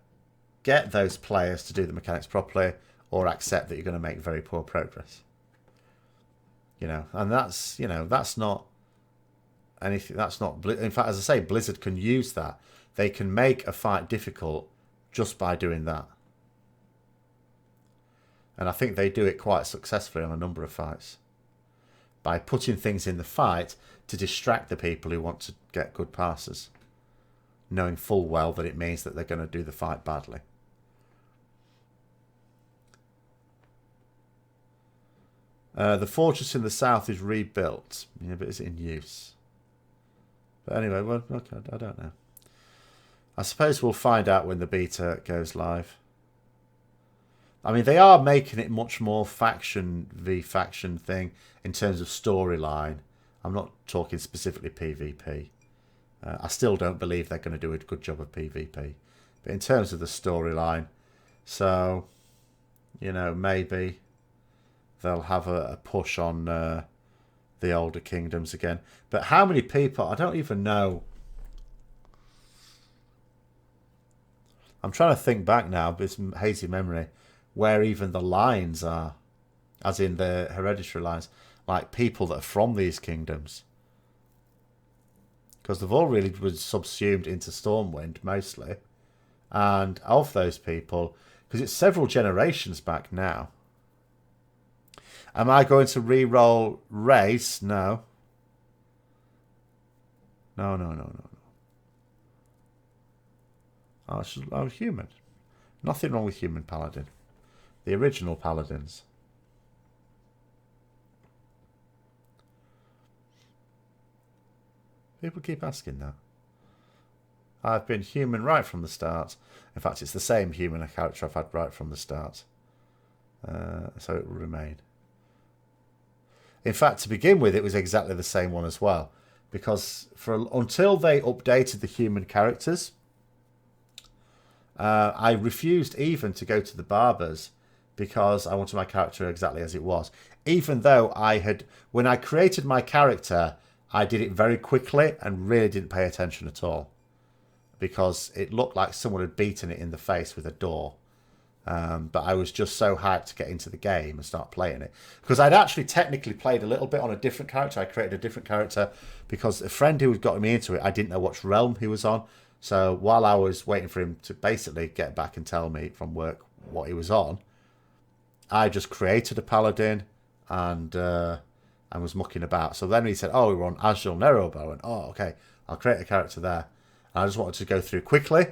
A: get those players to do the mechanics properly or accept that you're going to make very poor progress. And that's not anything. That's not. In fact, as I say, Blizzard can use that. They can make a fight difficult just by doing that. And I think they do it quite successfully on a number of fights. By putting things in the fight to distract the people who want to get good passes. Knowing full well that it means that they're going to do the fight badly. The fortress in the south is rebuilt. Yeah, but is it in use? But anyway, well, okay, I don't know. I suppose we'll find out when the beta goes live. I mean, they are making it much more faction v faction thing in terms of storyline. I'm not talking specifically PvP. I still don't believe they're going to do a good job of PvP. But in terms of the storyline, so, you know, maybe they'll have a push on the older kingdoms again. But how many people? I don't even know. I'm trying to think back now, but it's hazy memory, where even the lines are, as in the hereditary lines, like people that are from these kingdoms. Because they've all really been subsumed into Stormwind, mostly. And of those people, because it's several generations back now. Am I going to re-roll race? No. No. I'm human. Nothing wrong with human paladin. The original paladins. People keep asking that. I've been human right from the start. In fact, it's the same human character I've had right from the start. So it will remain. In fact, to begin with, it was exactly the same one as well. Because until they updated the human characters, I refused even to go to the barbers because I wanted my character exactly as it was. Even though when I created my character, I did it very quickly and really didn't pay attention at all. Because it looked like someone had beaten it in the face with a door. But I was just so hyped to get into the game and start playing it. Because I'd actually technically played a little bit on a different character. I created a different character because a friend who had got me into it, I didn't know which realm he was on. So while I was waiting for him to basically get back and tell me from work what he was on, I just created a paladin and was mucking about. So then he said, oh, we were on Azul Nerobo. I went, oh, okay, I'll create a character there. And I just wanted to go through quickly,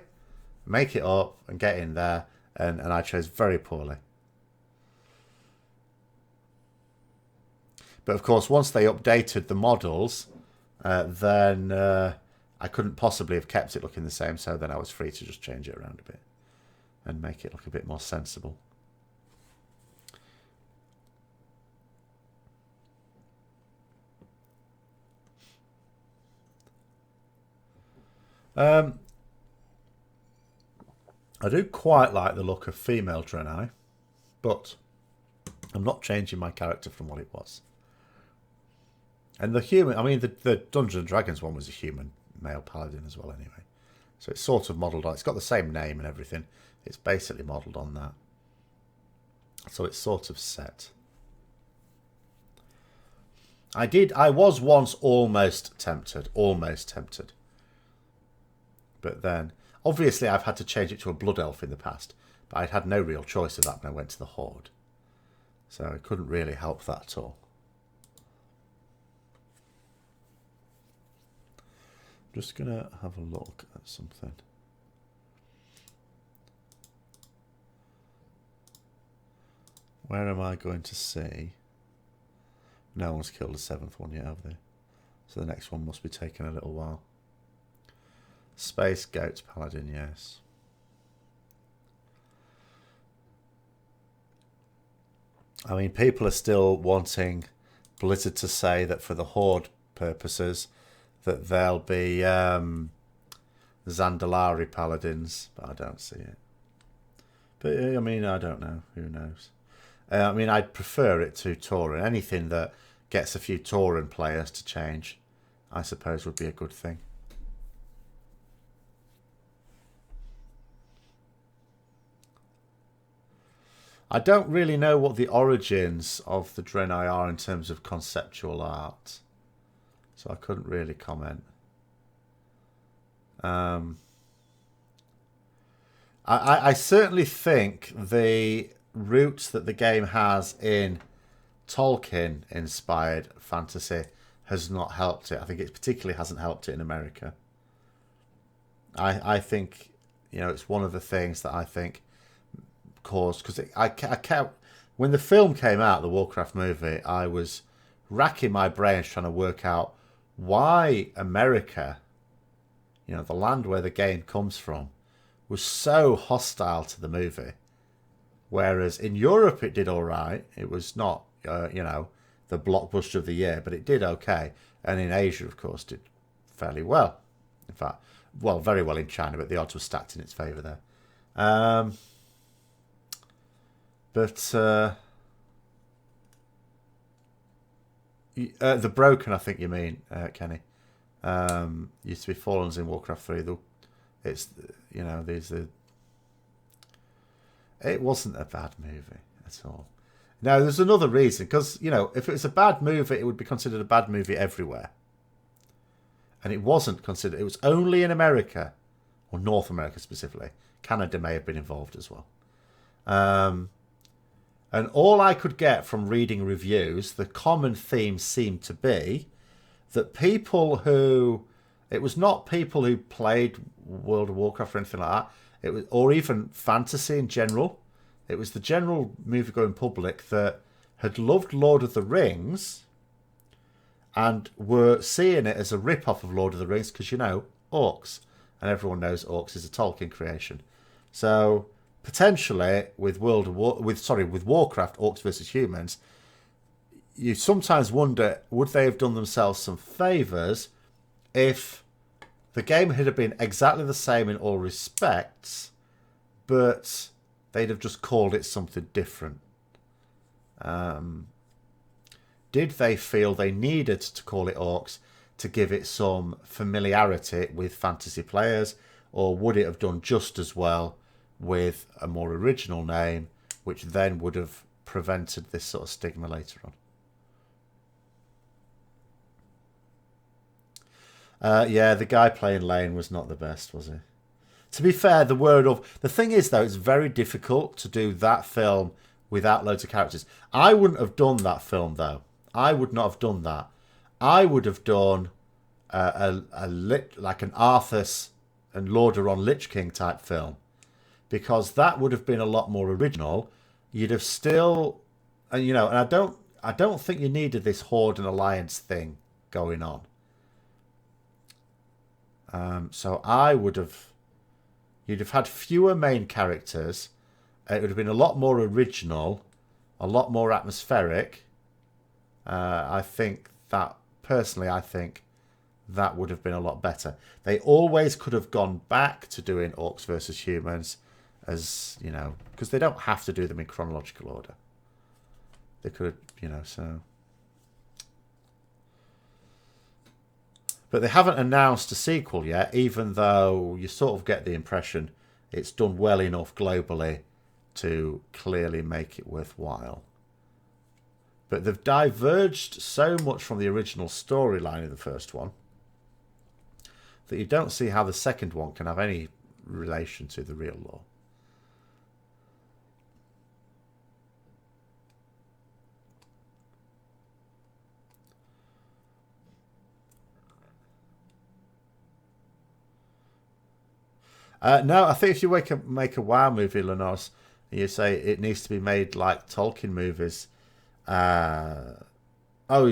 A: make it up and get in there. And I chose very poorly. But of course, once they updated the models, then I couldn't possibly have kept it looking the same. So then I was free to just change it around a bit and make it look a bit more sensible. I do quite like the look of female Draenei, but I'm not changing my character from what it was. And the human, I mean, the Dungeons and Dragons one was a human male paladin as well anyway. So it's sort of modelled on, it's got the same name and everything. It's basically modelled on that. So it's sort of set. I was once almost tempted. But then, obviously I've had to change it to a blood elf in the past, but I'd had no real choice of that when I went to the Horde. So I couldn't really help that at all. I'm just going to have a look at something. Where am I going to see? No one's killed the 7th one yet, have they? So the next one must be taking a little while. Space Goats Paladin, yes. I mean, people are still wanting Blizzard to say that for the Horde purposes that there'll be Zandalari Paladins, but I don't see it. But, I mean, I don't know. Who knows? I mean, I'd prefer it to Tauren. Anything that gets a few Tauren players to change, I suppose, would be a good thing. I don't really know what the origins of the Draenei are in terms of conceptual art. So I couldn't really comment. I certainly think the roots that the game has in Tolkien-inspired fantasy has not helped it. I think it particularly hasn't helped it in America. I think, you know, it's one of the things that I think caused, because I can't, when the film came out, the Warcraft movie, I was racking my brains trying to work out why America you know, the land where the game comes from, was so hostile to the movie. Whereas in Europe it did all right. It was not, you know, the blockbuster of the year, but it did okay. And in Asia, of course, did fairly well. In fact, well, very well in China, but the odds were stacked in its favour there. The Broken, I think you mean, Kenny. Used to be Fallens in Warcraft 3. It's, you know, it wasn't a bad movie at all. Now, there's another reason, because, you know, if it was a bad movie, it would be considered a bad movie everywhere. And it wasn't considered. It was only in America, or North America specifically. Canada may have been involved as well. And all I could get from reading reviews, the common theme seemed to be that people who... It was not people who played World of Warcraft or anything like that. It was, or even fantasy in general. It was the general movie-going public that had loved Lord of the Rings and were seeing it as a rip-off of Lord of the Rings because, you know, orcs. And everyone knows orcs is a Tolkien creation. So potentially with with Warcraft, orcs versus humans, you sometimes wonder, would they have done themselves some favours if the game had been exactly the same in all respects, but they'd have just called it something different? Did they feel they needed to call it orcs to give it some familiarity with fantasy players, or would it have done just as well with a more original name, which then would have prevented this sort of stigma later on? Yeah, the guy playing Lane was not the best, was he? To be fair, the thing is, though, it's very difficult to do that film without loads of characters. I wouldn't have done that film, though. I would not have done that. I would have done like an Arthas and Lordaeron Lich King type film, because that would have been a lot more original. You'd have still, and you know, and I don't think you needed this Horde and Alliance thing going on. So you'd have had fewer main characters. It would have been a lot more original, a lot more atmospheric. I think that would have been a lot better. They always could have gone back to doing orcs versus humans, as you know, because they don't have to do them in chronological order. They could, you know, so. But they haven't announced a sequel yet, even though you sort of get the impression it's done well enough globally to clearly make it worthwhile. But they've diverged so much from the original storyline of the first one that you don't see how the second one can have any relation to the real lore. No, I think if you make a WoW movie, Lenores, and you say it needs to be made like Tolkien movies. I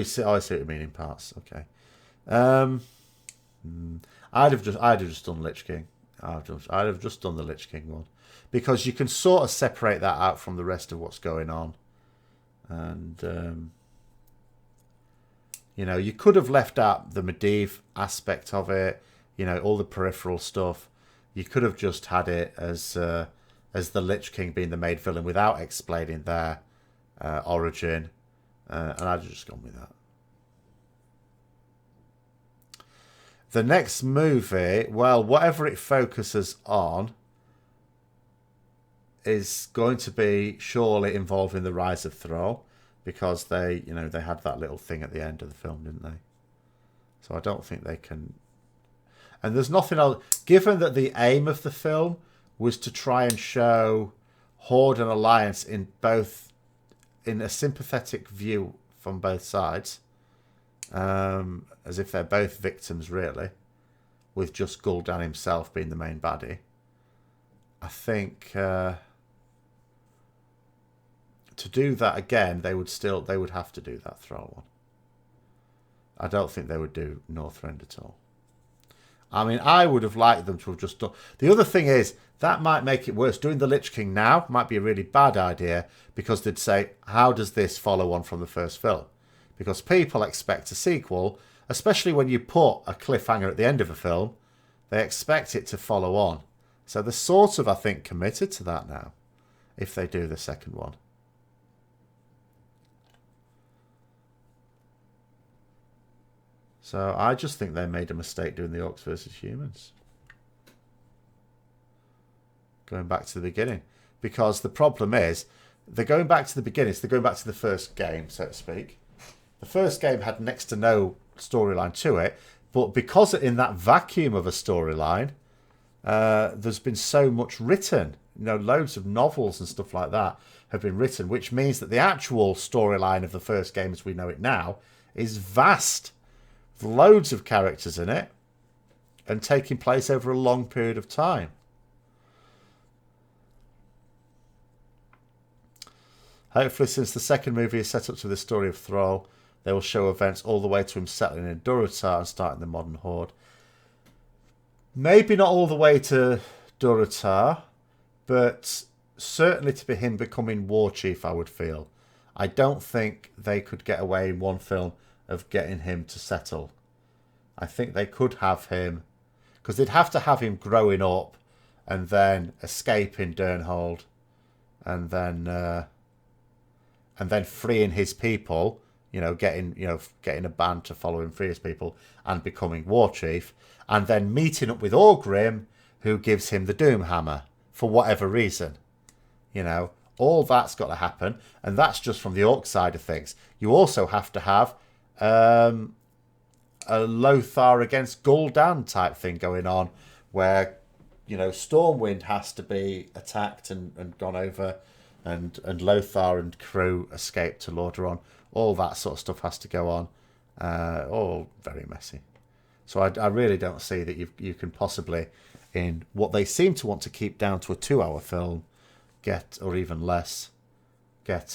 A: see what you mean in parts. Okay. I'd have just done Lich King. I'd have just done the Lich King one, because you can sort of separate that out from the rest of what's going on, and you know, you could have left out the medieval aspect of it. You know, all the peripheral stuff. You could have just had it as the Lich King being the main villain without explaining their origin, and I'd just gone with that. The next movie, well, whatever it focuses on, is going to be surely involving the rise of Thrall, because they had that little thing at the end of the film, didn't they? So I don't think they can. And there's nothing else. Given that the aim of the film was to try and show Horde and Alliance in a sympathetic view from both sides, as if they're both victims, really, with just Gul'dan himself being the main baddie, I think to do that again, they would have to do that Thrall one. I don't think they would do Northrend at all. I mean, I would have liked them to have just done... The other thing is, that might make it worse. Doing the Lich King now might be a really bad idea, because they'd say, how does this follow on from the first film? Because people expect a sequel, especially when you put a cliffhanger at the end of a film, they expect it to follow on. So they're sort of, I think, committed to that now, if they do the second one. So I just think they made a mistake doing the Orcs versus Humans. Going back to the beginning. Because the problem is, they're going back to the beginning, so they're going back to the first game, so to speak. The first game had next to no storyline to it, but because in that vacuum of a storyline, there's been so much written. You know, loads of novels and stuff like that have been written, which means that the actual storyline of the first game as we know it now is vast. Loads of characters in it and taking place over a long period of time. Hopefully, since the second movie is set up to the story of Thrall, they will show events all the way to him settling in Durotar and starting the modern horde. Maybe not all the way to Durotar, but certainly to be him becoming war chief, I would feel. I don't think they could get away in one film of getting him to settle. I think they could have him, because they'd have to have him growing up and then escaping Durnhold and then freeing his people, getting a band to follow him, free his people, and becoming war chief, and then meeting up with Orgrim, who gives him the Doomhammer for whatever reason. All that's got to happen, and that's just from the Orc side of things. You also have to have a Lothar against Gul'dan type thing going on, where Stormwind has to be attacked and gone over, and Lothar and crew escape to Lordaeron. All that sort of stuff has to go on. All very messy. So I really don't see that you can possibly, in what they seem to want to keep down to a 2-hour film, or even less, get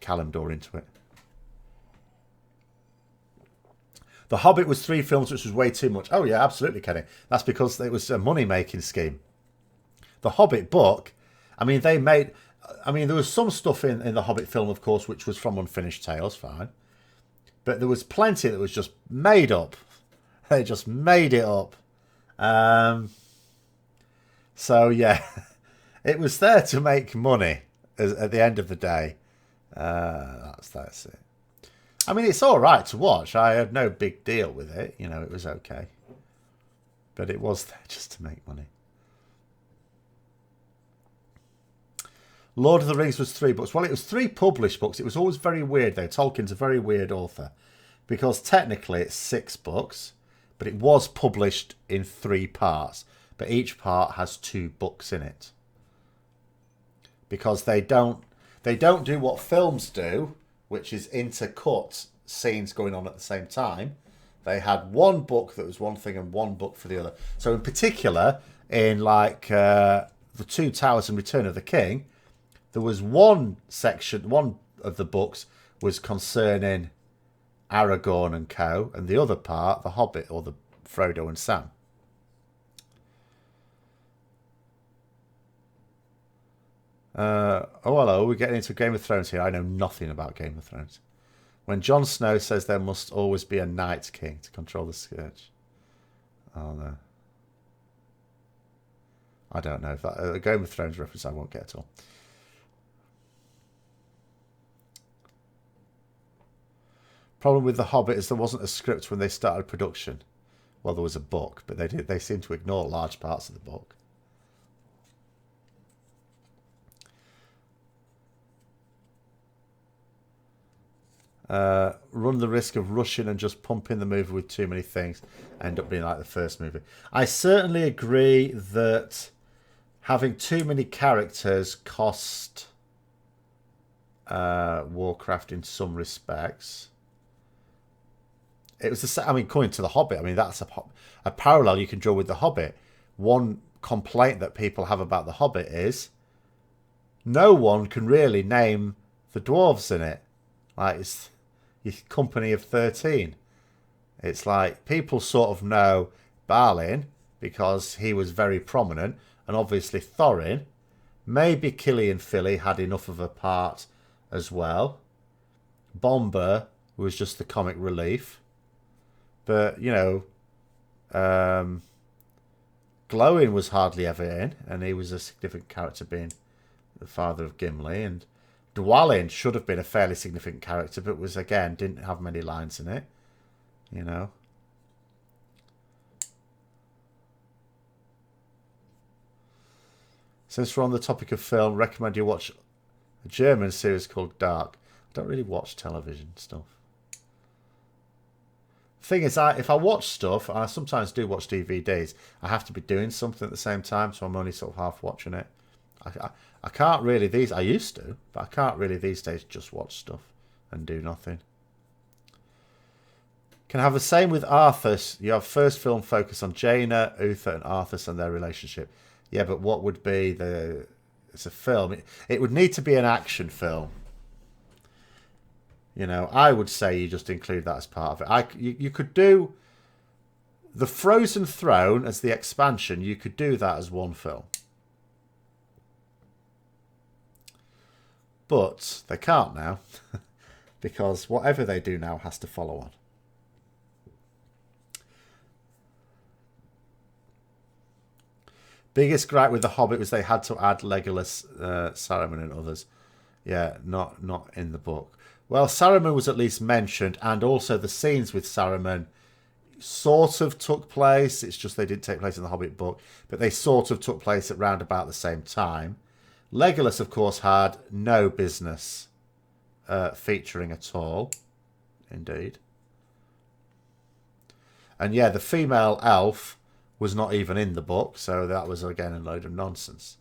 A: Kalimdor into it. The Hobbit was 3 films, which was way too much. Oh yeah, absolutely, Kenny. That's because it was a money-making scheme. The Hobbit book, there was some stuff in the Hobbit film, of course, which was from Unfinished Tales, fine. But there was plenty that was just made up. They just made it up. So yeah, it was there to make money at the end of the day. That's it. It's all right to watch. I had no big deal with it. It was okay. But it was there just to make money. Lord of the Rings was 3 books. Well, it was 3 published books. It was always very weird, though. Tolkien's a very weird author. Because technically it's 6 books, but it was published in 3 parts. But each part has 2 books in it. Because they don't do what films do, which is intercut scenes going on at the same time. They had one book that was one thing and one book for the other. So in particular, in The Two Towers and Return of the King, there was one of the books was concerning Aragorn and co, and the other part, the Hobbit, or the Frodo and Sam. Hello, we're getting into Game of Thrones here. I know nothing about Game of Thrones. When Jon Snow says there must always be a Night King to control the Scourge. Oh no. I don't know if that a Game of Thrones reference I won't get at all. Problem with The Hobbit is there wasn't a script when they started production. Well, there was a book, but they seemed to ignore large parts of the book. Run the risk of rushing and just pumping the movie with too many things, end up being like the first movie. I certainly agree that having too many characters cost Warcraft in some respects. It was the same. Coming to The Hobbit, that's a parallel you can draw with The Hobbit. One complaint that people have about The Hobbit is no one can really name the dwarves in it. It's your company of 13. It's like people sort of know Balin because he was very prominent, and obviously Thorin. Maybe Killian Philly had enough of a part as well. Bomber was just the comic relief. But, you know, Glowin was hardly ever in, and he was a significant character being the father of Gimli. And Dwalin should have been a fairly significant character, but was, again, didn't have many lines in it. You know. Since we're on the topic of film, recommend you watch a German series called Dark. I don't really watch television stuff. The thing is, if I watch stuff, and I sometimes do watch DVDs, I have to be doing something at the same time, so I'm only sort of half watching it. I can't really I used to, but I can't really these days just watch stuff and do nothing. Can have the same with Arthas. You have first film focus on Jaina, Uther, and Arthas and their relationship. Yeah, but what would be the... It's a film. It would need to be an action film. You know, I would say you just include that as part of it. You could do the Frozen Throne as the expansion. You could do that as one film. But they can't now. Because whatever they do now has to follow on. Biggest gripe with The Hobbit was they had to add Legolas, Saruman and others. Yeah, not in the book. Well, Saruman was at least mentioned, and also the scenes with Saruman sort of took place. It's just they didn't take place in the Hobbit book, but they sort of took place at round about the same time. Legolas, of course, had no business featuring at all. Indeed. And yeah, the female elf was not even in the book, so that was, again, a load of nonsense.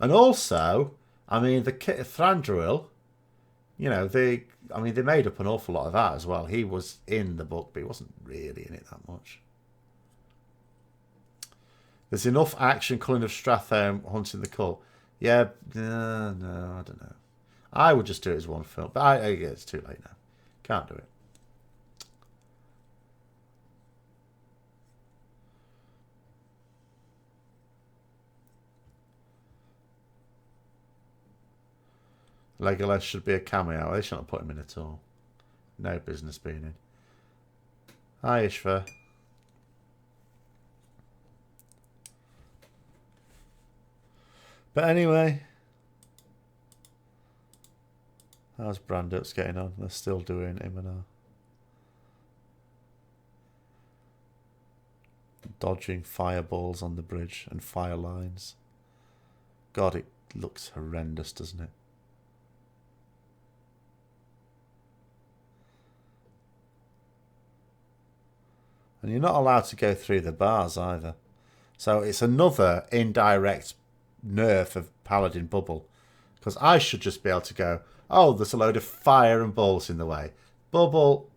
A: And also, I mean, the Thranduil, you know, they made up an awful lot of that as well. He was in the book, but he wasn't really in it that much. There's enough action, Cullen of Stratham hunting the cull. Yeah, no, I don't know. I would just do it as one film, but it's too late now. Can't do it. Legolas should be a cameo. They shouldn't put him in at all. No business being in. Hi, Ishva. But anyway, how's Brandups getting on? They're still doing Immonar. Dodging fireballs on the bridge and fire lines. God, it looks horrendous, doesn't it? And you're not allowed to go through the bars either. So it's another indirect nerf of Paladin Bubble. Because I should just be able to go, oh, there's a load of fire and balls in the way. Bubble,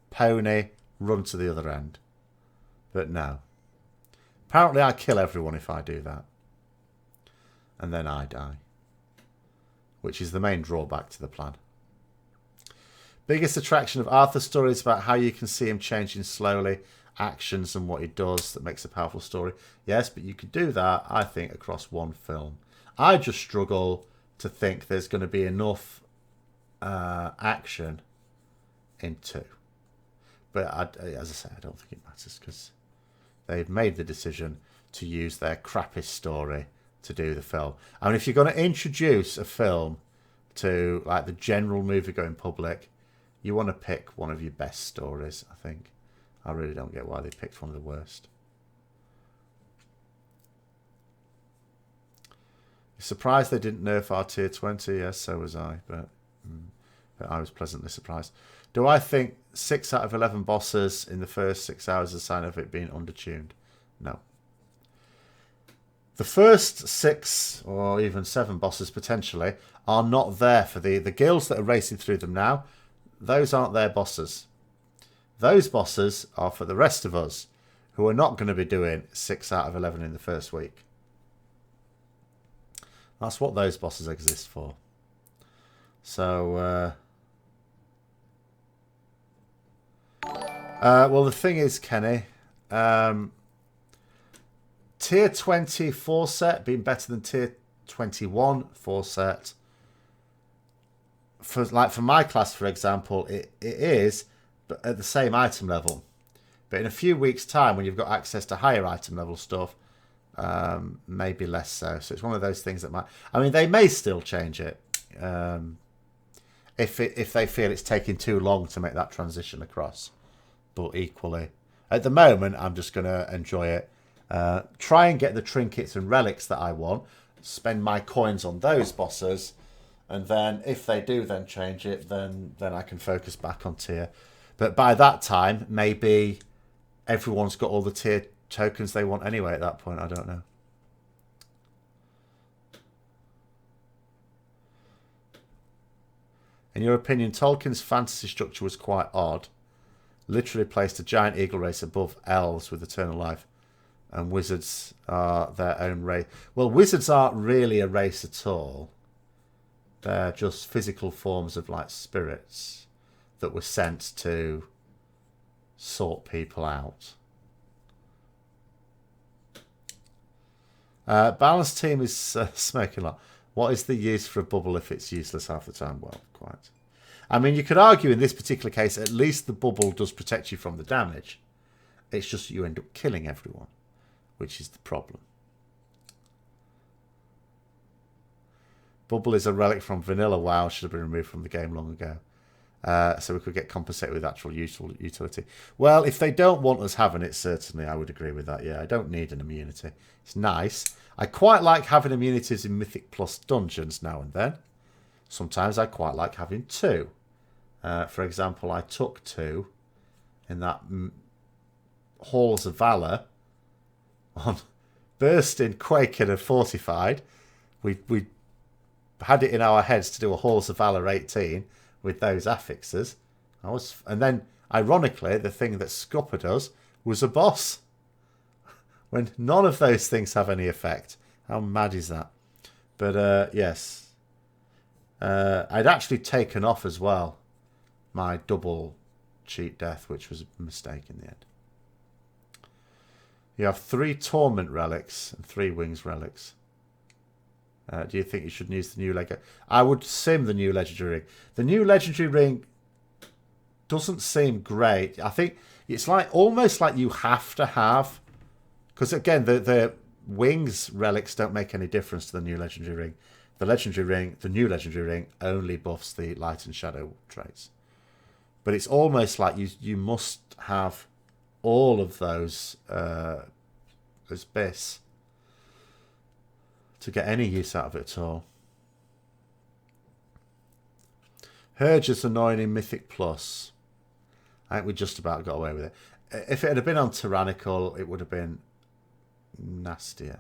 A: pony, run to the other end. But no. Apparently I kill everyone if I do that. And then I die. Which is the main drawback to the plan. Biggest attraction of Arthur's story is about how you can see him changing slowly, actions and what he does that makes a powerful story. Yes, but you could do that, I think, across one film. I just struggle to think there's going to be enough action in two. But as I say, I don't think it matters because they've made the decision to use their crappiest story to do the film. I mean, if you're going to introduce a film to like the general movie-going public, you want to pick one of your best stories, I think. I really don't get why they picked one of the worst. You're surprised they didn't nerf our tier 20? Yes, so was I, but I was pleasantly surprised. Do I think 6 out of 11 bosses in the first 6 hours is a sign of it being undertuned? No. The first 6 or even 7 bosses potentially are not there for the guilds that are racing through them now. Those aren't their bosses. Those bosses are for the rest of us who are not going to be doing 6 out of 11 in the first week. That's what those bosses exist for. So, Well, the thing is, Kenny, tier 20 4 set being better than tier 21 4 set. For my class, for example, it is, but at the same item level. But in a few weeks' time, when you've got access to higher item level stuff, maybe less so. So it's one of those things that might. I mean, they may still change it if they feel it's taking too long to make that transition across. But equally, at the moment, I'm just going to enjoy it. Try and get the trinkets and relics that I want. Spend my coins on those bosses. And then if they do then change it, then I can focus back on tier. But by that time, maybe everyone's got all the tier tokens they want anyway at that point. I don't know. In your opinion, Tolkien's fantasy structure was quite odd. Literally placed a giant eagle race above elves with eternal life. And wizards are their own race. Well, wizards aren't really a race at all. They're just physical forms of like spirits that were sent to sort people out. Balanced team is smoking a lot. What is the use for a bubble if it's useless half the time? Well, quite. I mean, you could argue in this particular case, at least the bubble does protect you from the damage. It's just you end up killing everyone, which is the problem. Bubble is a relic from vanilla WoW, should have been removed from the game long ago. So we could get compensated with actual utility. Well, if they don't want us having it, certainly I would agree with that. Yeah, I don't need an immunity. It's nice. I quite like having immunities in Mythic Plus dungeons now and then. Sometimes I quite like having 2. For example, I took 2 in that Halls of Valor on Bursting, Quaking and Fortified. We had it in our heads to do a Halls of Valor 18 with those affixes. And then, ironically, the thing that scuppered us was a boss. When none of those things have any effect. How mad is that? But, yes. I'd actually taken off as well my double cheat death, which was a mistake in the end. You have 3 Torment relics and 3 Wings relics. Do you think you should use the new Lego? I would sim the new Legendary Ring. The new Legendary Ring doesn't seem great. I think it's like almost like you have to have... Because again, the Wings relics don't make any difference to the new Legendary Ring. The new Legendary Ring only buffs the Light and Shadow traits. But it's almost like you must have all of those as bis to get any use out of it at all. Hurge is annoying in Mythic Plus. I think we just about got away with it. If it had been on Tyrannical, it would have been nastier.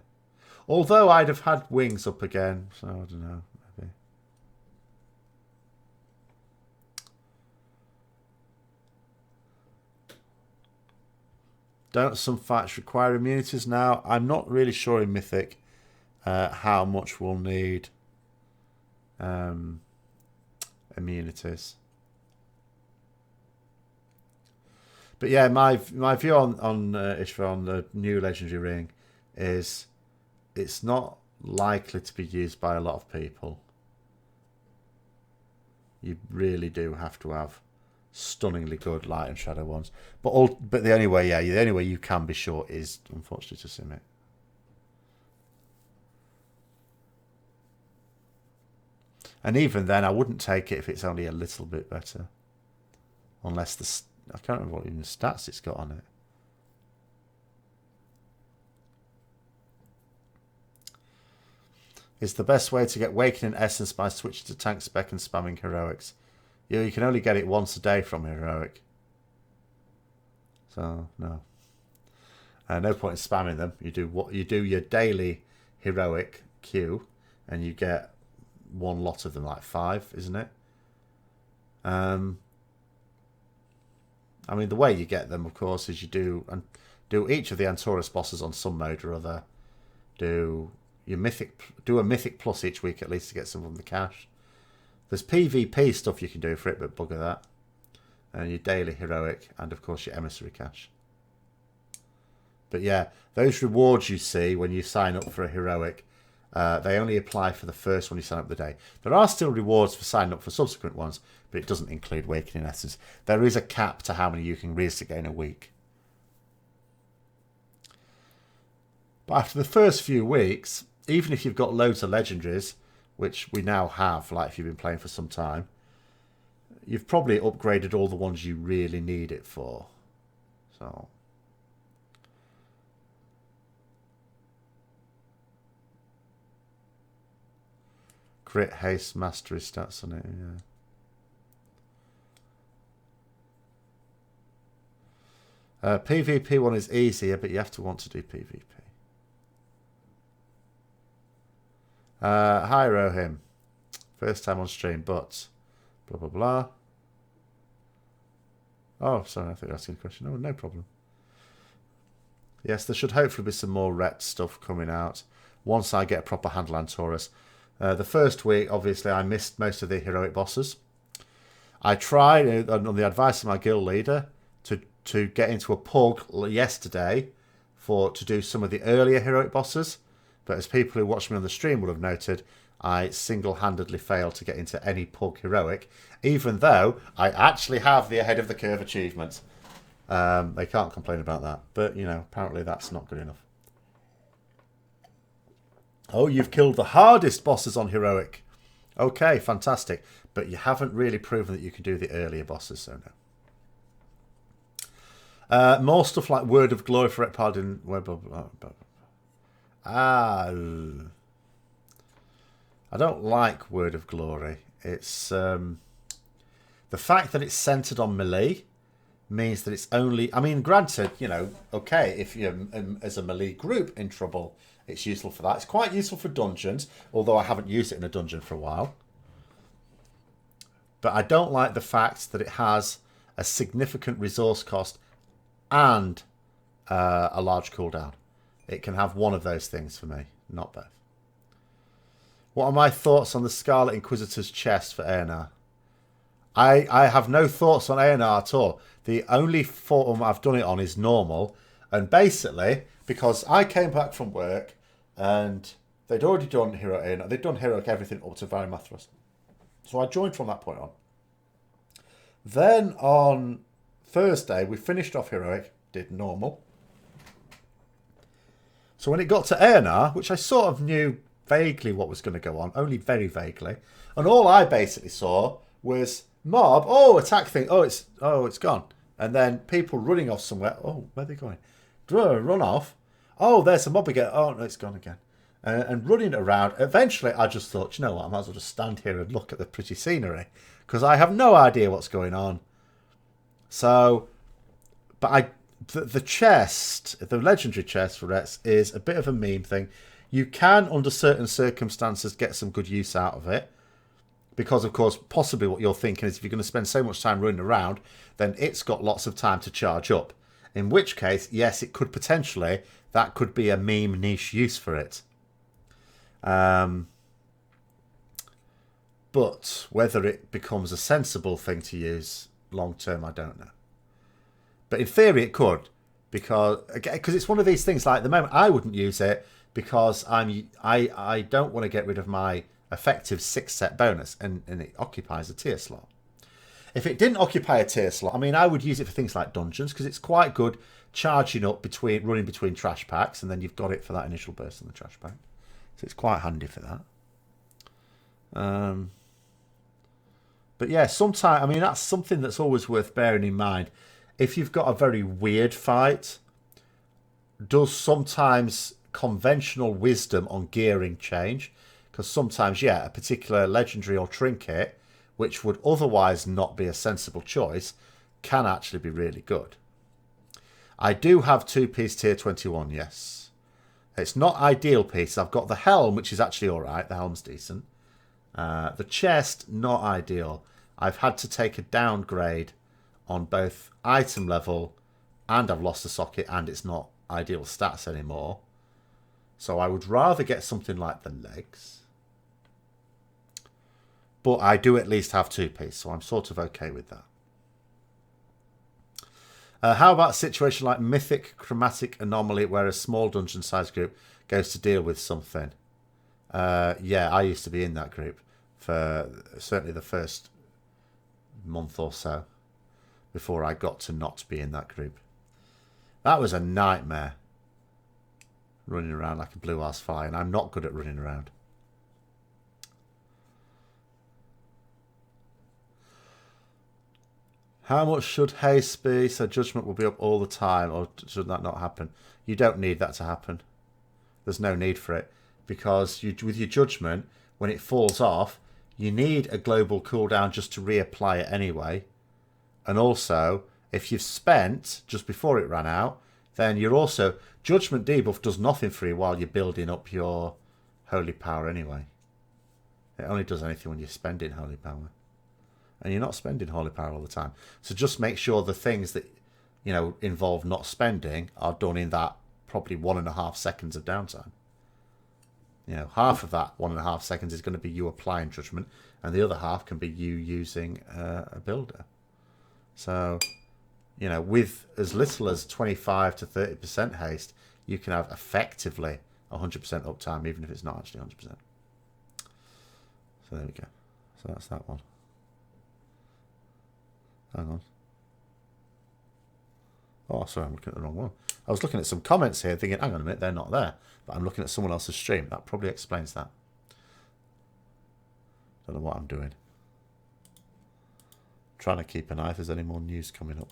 A: Although I'd have had Wings up again, so I don't know. Maybe. Don't some fights require immunities now? I'm not really sure in Mythic how much we'll need immunities. But yeah, my view on Ishva on the new Legendary Ring is it's not likely to be used by a lot of people. You really do have to have stunningly good Light and Shadow ones. But the only way, the only way you can be sure is unfortunately to sim it. And even then, I wouldn't take it if it's only a little bit better. Unless I can't remember what even the stats it's got on it. It's the best way to get Wakening Essence by switching to tank spec and spamming heroics. You can only get it once a day from heroic. So no. No point in spamming them. You do your daily heroic queue, and you get one lot of them, like 5, isn't it? I mean, the way you get them, of course, is you do each of the Antorus bosses on some mode or other. Do a mythic plus each week at least to get some from the cache. There's PvP stuff you can do for it, but bugger that. and your daily heroic, and of course your emissary cache. But yeah, those rewards you see when you sign up for a heroic, they only apply for the first one you sign up the day. There are still rewards for signing up for subsequent ones, but it doesn't include Wakening Essence. There is a cap to how many you can realistically get in a week. But after the first few weeks, even if you've got loads of legendaries, which we now have, like if you've been playing for some time, you've probably upgraded all the ones you really need it for. So... Crit, haste, mastery stats on it, yeah. PvP one is easier, but you have to want to do PvP. Hi, Rohim. First time on stream, but blah, blah, blah. Oh, sorry, I think you're asking a question. Oh, no problem. Yes, there should hopefully be some more Ret stuff coming out once I get a proper handle on Antorus. The first week, obviously, I missed most of the heroic bosses. I tried, on the advice of my guild leader, to get into a pug yesterday to do some of the earlier heroic bosses. But as people who watched me on the stream would have noted, I single-handedly failed to get into any pug heroic, even though I actually have the ahead of the curve achievement. They can't complain about that. But, you know, apparently that's not good enough. Oh, you've killed the hardest bosses on heroic. Okay, fantastic. But you haven't really proven that you can do the earlier bosses, so no. More stuff like Word of Glory for Ret Paladin. I don't like Word of Glory. It's the fact that it's centered on melee means that it's only... I mean, granted, you know, okay, if you're as a melee group in trouble, it's useful for that. It's quite useful for dungeons, although I haven't used it in a dungeon for a while. But I don't like the fact that it has a significant resource cost and a large cooldown. It can have one of those things for me, not both. What are my thoughts on the Scarlet Inquisitor's chest for ANR? I have no thoughts on ANR at all. The only form I've done it on is normal. And basically, because I came back from work and they'd already done Hero ANR. They'd done Heroic everything up to Varimathras. So I joined from that point on. Then on Thursday, we finished off Heroic, did normal. So when it got to ANR, which I sort of knew vaguely what was going to go on, only very vaguely, and all I basically saw was mob, oh, attack thing, oh, it's gone. And then people running off somewhere, oh, where are they going? Run off. Oh, there's a mob again. Oh, no, it's gone again. And running around. Eventually, I just thought, you know what, I might as well just stand here and look at the pretty scenery, because I have no idea what's going on. So, but the chest, the legendary chest for Rets, is a bit of a meme thing. You can, under certain circumstances, get some good use out of it. Because, of course, possibly what you're thinking is if you're going to spend so much time running around, then it's got lots of time to charge up. In which case, yes, it could potentially, that could be a meme niche use for it. But whether it becomes a sensible thing to use long term, I don't know. But in theory, it could. Because it's one of these things, like at the moment, I wouldn't use it because I don't want to get rid of my effective 6-set bonus, and it occupies a tier slot. If it didn't occupy a tier slot, I mean, I would use it for things like dungeons, because it's quite good charging up running between trash packs, and then you've got it for that initial burst in the trash pack. So it's quite handy for that. But yeah, sometimes, I mean, that's something that's always worth bearing in mind. If you've got a very weird fight, does sometimes conventional wisdom on gearing change? Because sometimes, yeah, a particular legendary or trinket, which would otherwise not be a sensible choice, can actually be really good. I do have 2-piece tier 21, yes. It's not ideal piece. I've got the helm, which is actually alright. The helm's decent. The chest, not ideal. I've had to take a downgrade on both item level, and I've lost the socket, and it's not ideal stats anymore. So I would rather get something like the legs. But I do at least have 2-piece, so I'm sort of okay with that. How about a situation like Mythic Chromatic Anomaly, where a small dungeon size group goes to deal with something? Yeah, I used to be in that group for certainly the first month or so before I got to not be in that group. That was a nightmare, running around like a blue-ass fly, and I'm not good at running around. How much should haste be so judgment will be up all the time, or should that not happen? You don't need that to happen. There's no need for it, because with your judgment, when it falls off, you need a global cooldown just to reapply it anyway. And also, if you've spent just before it ran out, then you're also... Judgment debuff does nothing for you while you're building up your holy power anyway. It only does anything when you're spending holy power. And you're not spending holy power all the time. So just make sure the things that, you know, involve not spending are done in that probably 1.5 seconds of downtime. You know, half of that 1.5 seconds is going to be you applying judgment, and the other half can be you using a builder. So, you know, with as little as 25 to 30% haste, you can have effectively 100% uptime, even if it's not actually 100%. So there we go. So that's that one. Hang on. Oh, sorry, I'm looking at the wrong one. I was looking at some comments here thinking, hang on a minute, they're not there. But I'm looking at someone else's stream. That probably explains that. Don't know what I'm doing. Trying to keep an eye if there's any more news coming up.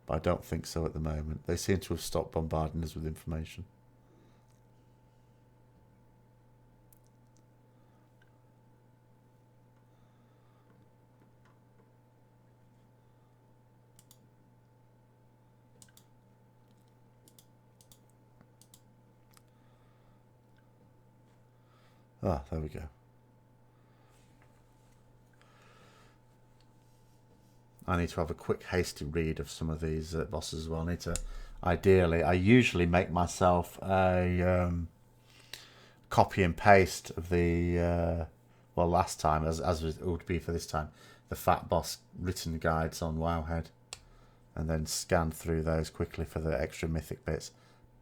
A: But I don't think so at the moment. They seem to have stopped bombarding us with information. Ah, there we go. I need to have a quick hasty read of some of these bosses as well. I need to, ideally, I usually make myself a copy and paste of the, well, last time, as it would be for this time, the Fat Boss written guides on Wowhead, and then scan through those quickly for the extra mythic bits.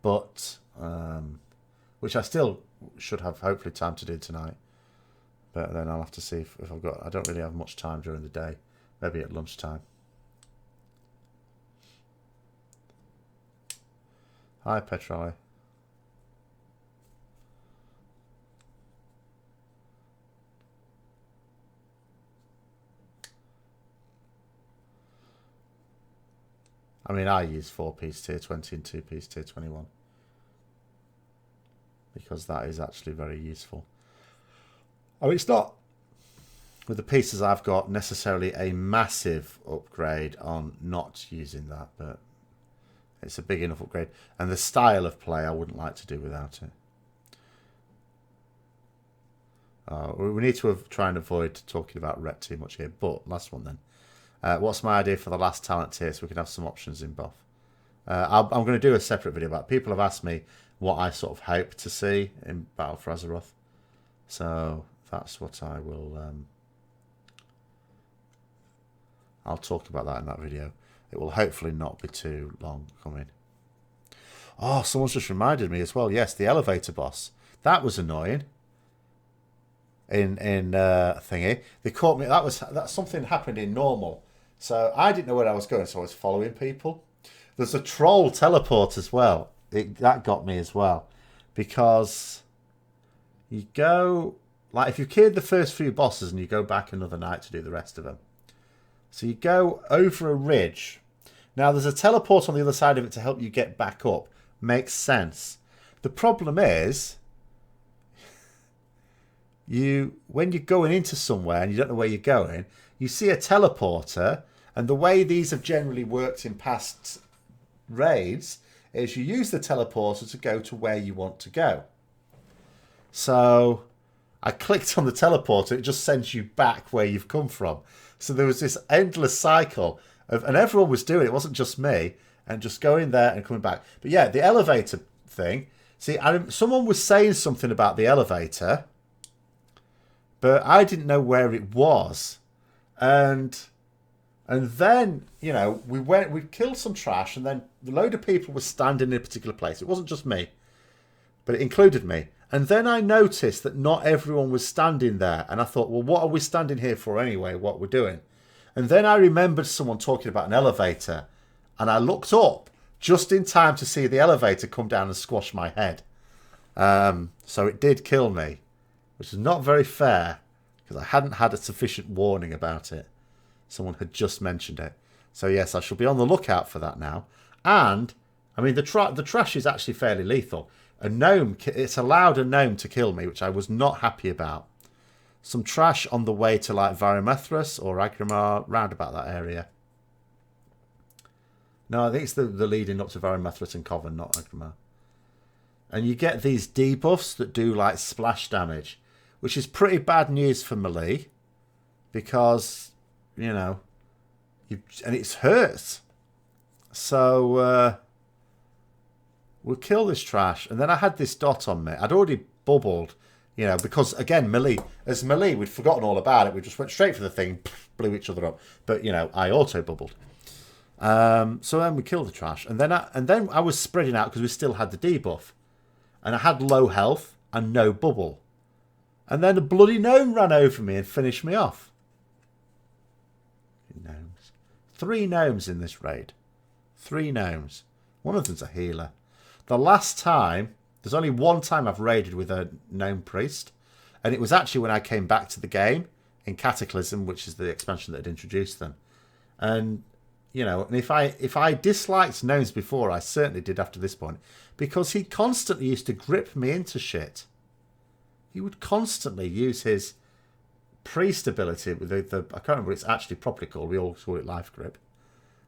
A: But, which I still should have hopefully time to do tonight. But then I'll have to see if I've got... I don't really have much time during the day. Maybe at lunchtime. Hi, Petroli. I mean, I use 4-piece tier 20 and 2-piece tier 21. Because that is actually very useful. I mean, it's not, with the pieces I've got, necessarily a massive upgrade on not using that, but it's a big enough upgrade. And the style of play I wouldn't like to do without it. We need to try and avoid talking about ret too much here, but last one then. What's my idea for the last talent tier so we can have some options in buff? I'm going to do a separate video about it. People have asked me what I sort of hope to see in Battle for Azeroth. So that's what I will... I'll talk about that in that video. It will hopefully not be too long coming. Oh, someone's just reminded me as well. Yes, the elevator boss. That was annoying. In thingy. They caught me... That something happened in normal. So I didn't know where I was going, so I was following people. There's a troll teleport as well. That got me as well. Because you go... Like, if you've cleared the first few bosses and you go back another night to do the rest of them. So you go over a ridge. Now, there's a teleport on the other side of it to help you get back up. Makes sense. The problem is... when you're going into somewhere and you don't know where you're going, you see a teleporter, and the way these have generally worked in past raids is you use the teleporter to go to where you want to go. So I clicked on the teleporter, it just sends you back where you've come from. So there was this endless cycle of, and everyone was doing it, it wasn't just me, and just going there and coming back. But yeah, the elevator thing, see, someone was saying something about the elevator, but I didn't know where it was. And then, you know, we killed some trash, and then a load of people were standing in a particular place. It wasn't just me, but it included me. And then I noticed that not everyone was standing there. And I thought, well, what are we standing here for anyway, what we're doing? And then I remembered someone talking about an elevator. And I looked up just in time to see the elevator come down and squash my head. So it did kill me, which is not very fair because I hadn't had a sufficient warning about it. Someone had just mentioned it. So yes, I shall be on the lookout for that now. And, I mean, the trash is actually fairly lethal. A gnome, it's allowed a gnome to kill me, which I was not happy about. Some trash on the way to like Varimethrus or Agrimar, round about that area. No, I think it's the leading up to Varimethrus and Coven, not Agrimar. And you get these debuffs that do like splash damage, which is pretty bad news for melee. Because, you know, and it hurts. So, we'll kill this trash. And then I had this dot on me. I'd already bubbled, you know, because, again, melee, we'd forgotten all about it. We just went straight for the thing, blew each other up. But, you know, I auto-bubbled. So then we killed the trash. And then I was spreading out because we still had the debuff. And I had low health and no bubble. And then a bloody gnome ran over me and finished me off. Gnomes. 3 gnomes in this raid. 3 gnomes. One of them's a healer. The last time, there's only one time I've raided with a gnome priest. And it was actually when I came back to the game in Cataclysm, which is the expansion that had introduced them. And, you know, and if I disliked gnomes before, I certainly did after this point. Because he constantly used to grip me into shit. He would constantly use his priest ability with I can't remember what it's actually properly called. We all call it life grip.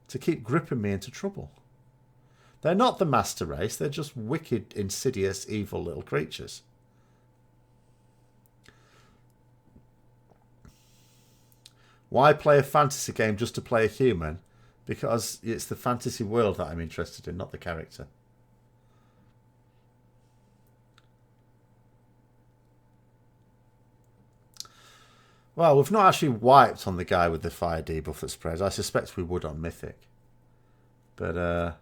A: To keep gripping me into trouble. They're not the master race. They're just wicked, insidious, evil little creatures. Why play a fantasy game just to play a human? Because it's the fantasy world that I'm interested in, not the character. Well, we've not actually wiped on the guy with the fire debuff that spreads. I suspect we would on Mythic. But,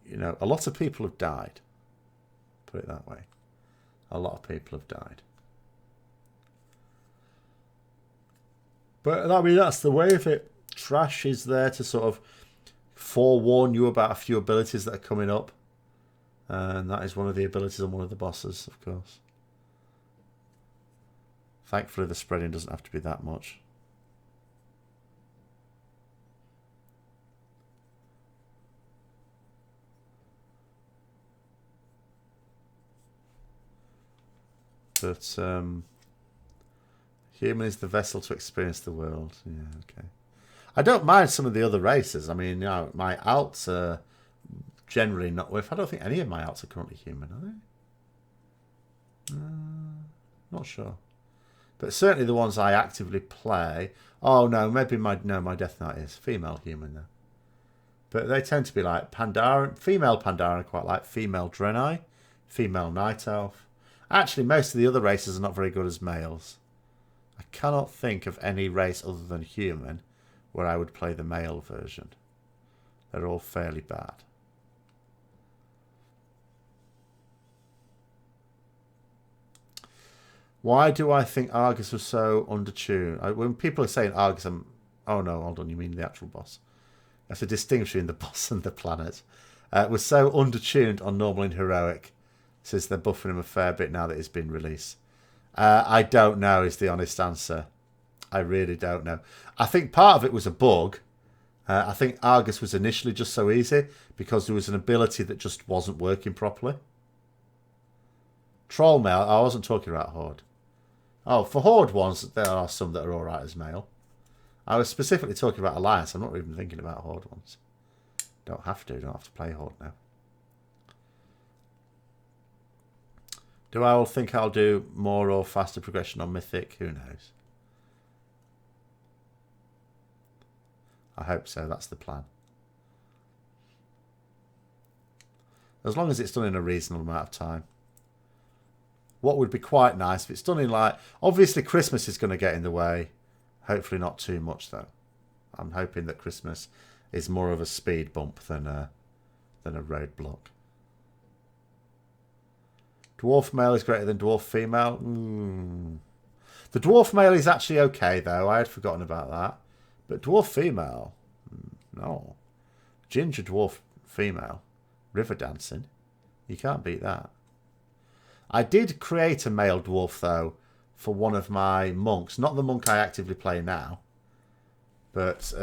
A: you know, a lot of people have died. Put it that way. A lot of people have died. But, I mean, that's the way of it. Trash is there to sort of forewarn you about a few abilities that are coming up. And that is one of the abilities on one of the bosses, of course. Thankfully, the spreading doesn't have to be that much. But human is the vessel to experience the world. Yeah, okay. I don't mind some of the other races. I mean, you know, my alts are generally not worth. I don't think any of my alts are currently human, are they? Not sure. But certainly the ones I actively play. Oh no, maybe my Death Knight is female human though. But they tend to be like Pandaren, female Pandaren, I quite like female Draenei, female Night Elf. Actually, most of the other races are not very good as males. I cannot think of any race other than human where I would play the male version. They're all fairly bad. Why do I think Argus was so undertuned? When people are saying Argus, oh no, hold on, you mean the actual boss. That's a distinction between the boss and the planet. Was so undertuned on normal and heroic, since they're buffing him a fair bit now that he's been released. I don't know is the honest answer. I really don't know. I think part of it was a bug. I think Argus was initially just so easy because there was an ability that just wasn't working properly. Troll male, I wasn't talking about Horde. Oh, for Horde ones, there are some that are alright as male. I was specifically talking about Alliance. I'm not even thinking about Horde ones. Don't have to play Horde now. Do I all think I'll do more or faster progression on Mythic? Who knows? I hope so. That's the plan. As long as it's done in a reasonable amount of time. what would be quite nice if it's done in like... Obviously, Christmas is going to get in the way. Hopefully not too much, though. I'm hoping that Christmas is more of a speed bump than a roadblock. Dwarf male is greater than dwarf female. The dwarf male is actually okay, though. I had forgotten about that. But dwarf female? No. Ginger dwarf female. River dancing. You can't beat that. I did create a male dwarf, though, for one of my monks. Not the monk I actively play now. But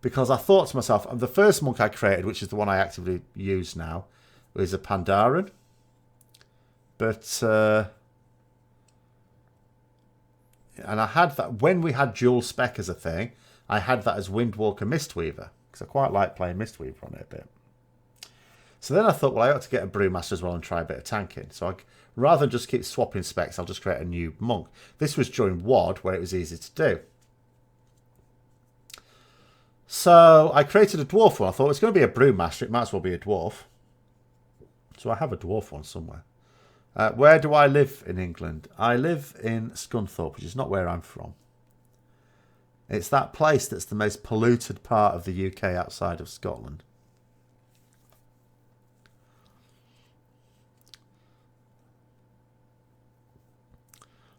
A: because I thought to myself, the first monk I created, which is the one I actively use now, is a Pandaren. But... and I had that when we had dual spec as a thing. I had that as Windwalker Mistweaver because I quite like playing Mistweaver on it a bit. So then I thought, well, I ought to get a Brewmaster as well and try a bit of tanking. So rather than just keep swapping specs, I'll just create a new monk. This was during WoD where it was easy to do. So I created a dwarf one. I thought it's going to be a Brewmaster. It might as well be a dwarf. So I have a dwarf one somewhere. Where do I live in England? I live in Scunthorpe, which is not where I'm from. It's that place that's the most polluted part of the UK outside of Scotland.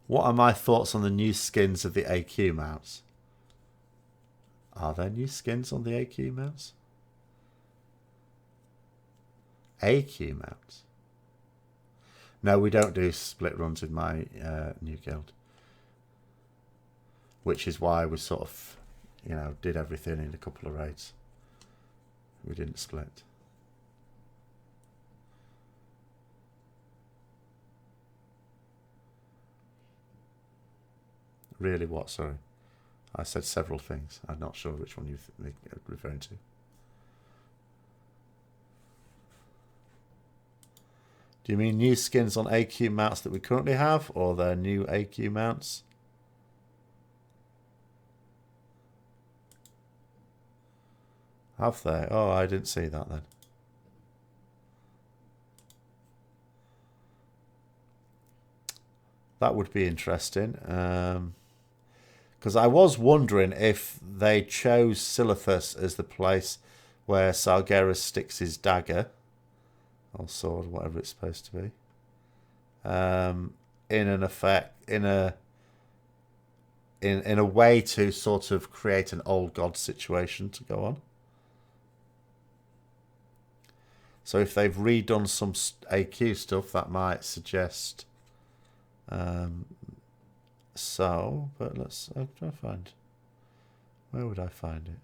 A: What are my thoughts on the new skins of the AQ mounts? Are there new skins on the AQ mounts? AQ mounts? No, we don't do split runs with my new guild. Which is why we sort of, did everything in a couple of raids. We didn't split. Really what? Sorry. I said several things. I'm not sure which one you're referring to. Do you mean new skins on AQ mounts that we currently have, or their new AQ mounts? Have they? Oh, I didn't see that then. That would be interesting. Because I was wondering if they chose Silithus as the place where Sargeras sticks his dagger. Or sword, whatever it's supposed to be. In a way to sort of create an old god situation to go on. So if they've redone some AQ stuff, that might suggest so. But I'll try to find. Where would I find it?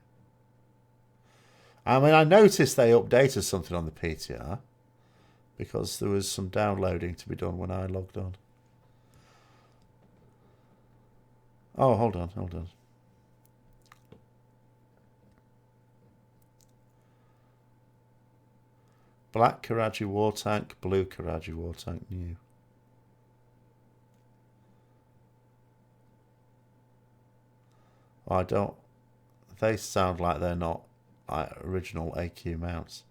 A: I mean, I noticed they updated something on the PTR. Because there was some downloading to be done when I logged on. Oh, hold on. Black Karaji War Tank, blue Karaji War Tank, new. I don't... They sound like they're not original AQ mounts.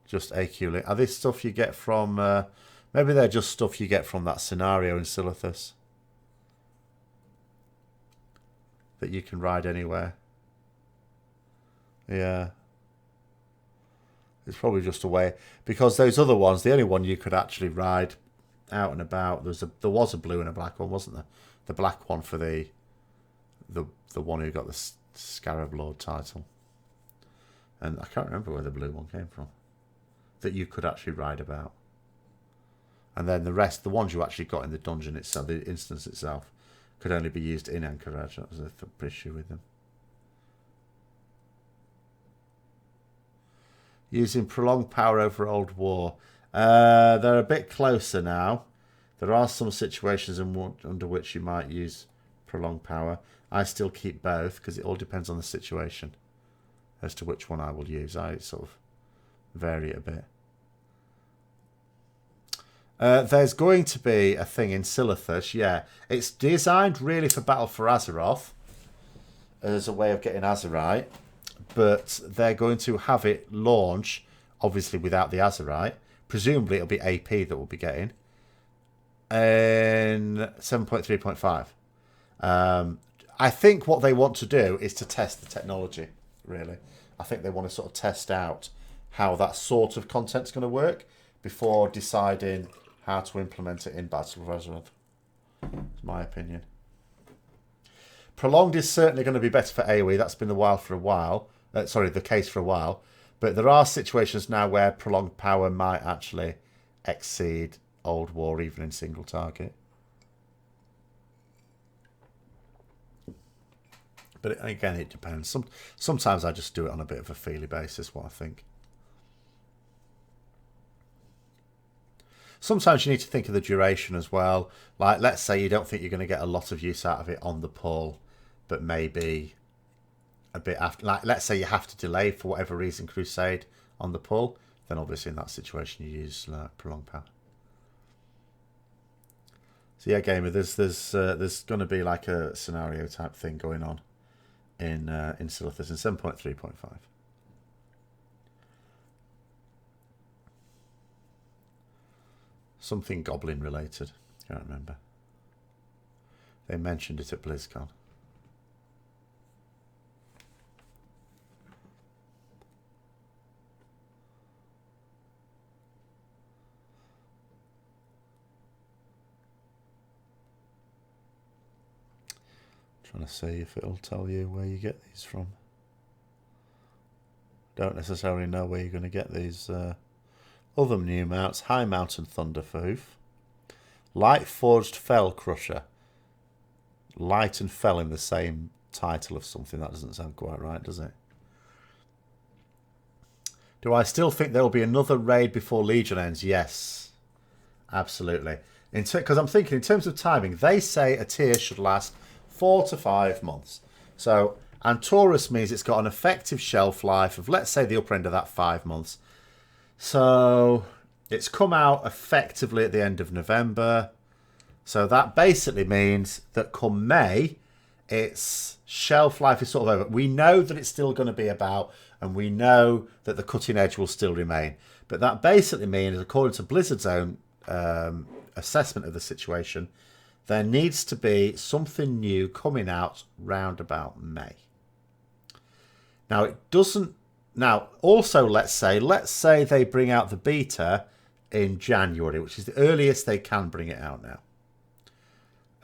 A: Just AQ link. Are these stuff you get from... maybe they're just stuff you get from that scenario in Silithus. That you can ride anywhere. Yeah. It's probably just a way... Because those other ones, the only one you could actually ride out and about... There was a blue and a black one, wasn't there? The black one for the one who got the Scarab Lord title. And I can't remember where the blue one came from. That you could actually ride about. And then the rest, the ones you actually got in the dungeon itself, the instance itself, could only be used in Anchorage. That was the issue with them. Using prolonged power over old war. They're a bit closer now. There are some situations under which you might use prolonged power. I still keep both because it all depends on the situation as to which one I will use. I sort of vary it a bit. There's going to be a thing in Silithus, yeah. It's designed really for Battle for Azeroth as a way of getting Azerite, but they're going to have it launch, obviously without the Azerite. Presumably it'll be AP that we'll be getting. in 7.3.5. I think what they want to do is to test the technology, really. I think they want to sort of test out how that sort of content's going to work before deciding how to implement it in Battle of Azeroth. That's my opinion. Prolonged is certainly going to be better for AoE. That's been the case for a while. But there are situations now where prolonged power might actually exceed Old War, even in single target. But again, it depends. Sometimes I just do it on a bit of a feely basis, what I think. Sometimes you need to think of the duration as well. Like, let's say you don't think you're going to get a lot of use out of it on the pull, but maybe a bit after. Like, let's say you have to delay for whatever reason Crusade on the pull, then obviously in that situation you use prolonged power. So yeah, gamer, there's going to be like a scenario type thing going on in Silithus in 7.3.5. Something goblin related. Can't remember. They mentioned it at BlizzCon. Trying to see if it'll tell you where you get these from. Don't necessarily know where you're going to get these other new mounts. High Mountain Thunderhoof. Light Forged Fell Crusher. Light and Fell in the same title of something. That doesn't sound quite right, does it? Do I still think there will be another raid before Legion ends? Yes. Absolutely. Because I'm thinking in terms of timing, they say a tier should last 4 to 5 months. So Antorus means it's got an effective shelf life of, let's say, the upper end of that 5 months. So it's come out effectively at the end of November. So that basically means that come May, its shelf life is sort of over. We know that it's still going to be about, and we know that the cutting edge will still remain. But that basically means, according to Blizzard's own assessment of the situation, there needs to be something new coming out round about May. Now, it doesn't... Now, also, let's say they bring out the beta in January, which is the earliest they can bring it out now.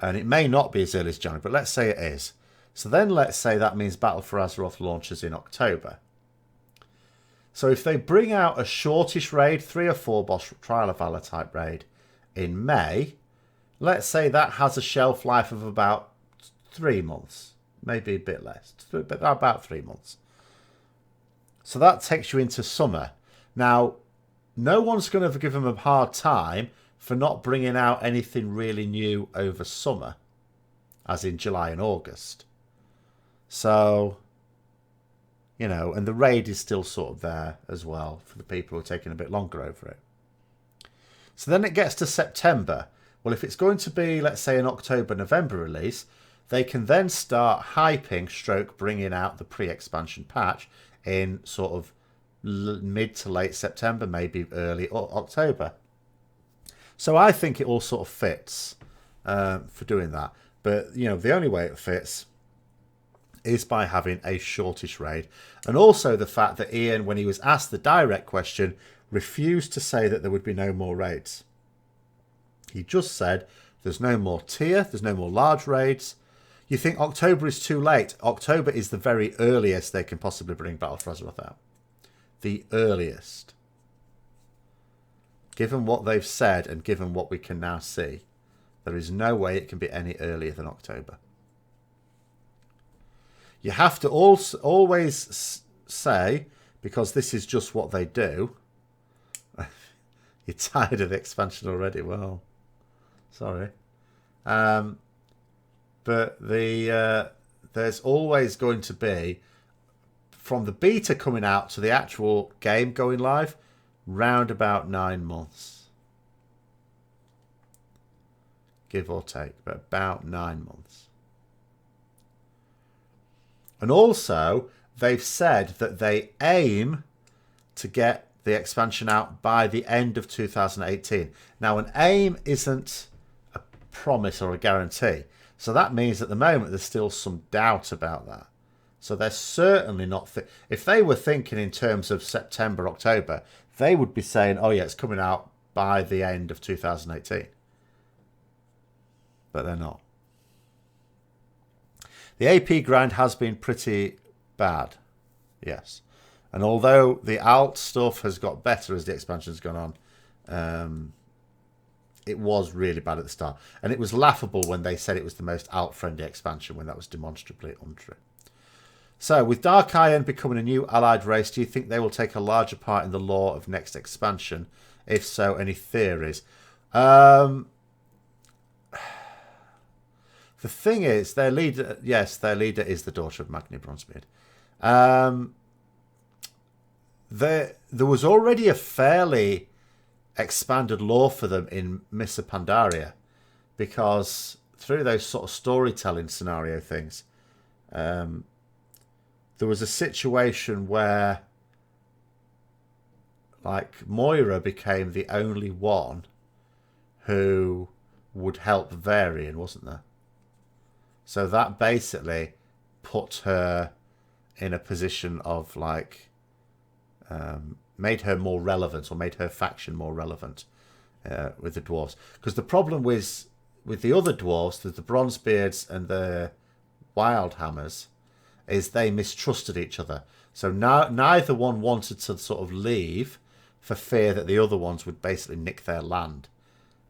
A: And it may not be as early as January, but let's say it is. So then let's say that means Battle for Azeroth launches in October. So if they bring out a shortish raid, 3 or 4 boss Trial of Valor type raid in May... Let's say that has a shelf life of about 3 months, maybe a bit less, but about 3 months. So that takes you into summer. Now, no one's going to give them a hard time for not bringing out anything really new over summer, as in July and August. So, you know, and the raid is still sort of there as well for the people who are taking a bit longer over it. So then it gets to September. Well, if it's going to be, let's say, an October, November release, they can then start hyping, bringing out the pre-expansion patch in sort of mid to late September, maybe early October. So I think it all sort of fits for doing that. But, you know, the only way it fits is by having a shortish raid. And also the fact that Ian, when he was asked the direct question, refused to say that there would be no more raids. He just said there's no more tier, there's no more large raids. You think October is too late? October is the very earliest they can possibly bring Battle for Azeroth out. The earliest. Given what they've said and given what we can now see, there is no way it can be any earlier than October. You have to always say, because this is just what they do, you're tired of the expansion already. Well, sorry. But there's always going to be, from the beta coming out to the actual game going live, round about 9 months. Give or take, but about 9 months. And also, they've said that they aim to get the expansion out by the end of 2018. Now, an aim isn't promise or a guarantee. So that means at the moment there's still some doubt about that. So they're certainly not... if they were thinking in terms of September, October, they would be saying, oh yeah, it's coming out by the end of 2018. But they're not. The AP grind has been pretty bad. Yes. And although the alt stuff has got better as the expansion's gone on, it was really bad at the start. And it was laughable when they said it was the most alt-friendly expansion, when that was demonstrably untrue. So, with Dark Iron becoming a new allied race, do you think they will take a larger part in the lore of next expansion? If so, any theories? The thing is, their leader, yes, their leader is the daughter of Magni Bronzebeard. There was already a fairly expanded lore for them in Missa Pandaria, because through those sort of storytelling scenario things, there was a situation where, like, Moira became the only one who would help Varian, wasn't there? So that basically put her in a position of, like, made her more relevant, or made her faction more relevant with the dwarves. Because the problem with the other dwarves, the Bronzebeards and the Wildhammers, is they mistrusted each other. So now neither one wanted to sort of leave for fear that the other ones would basically nick their land.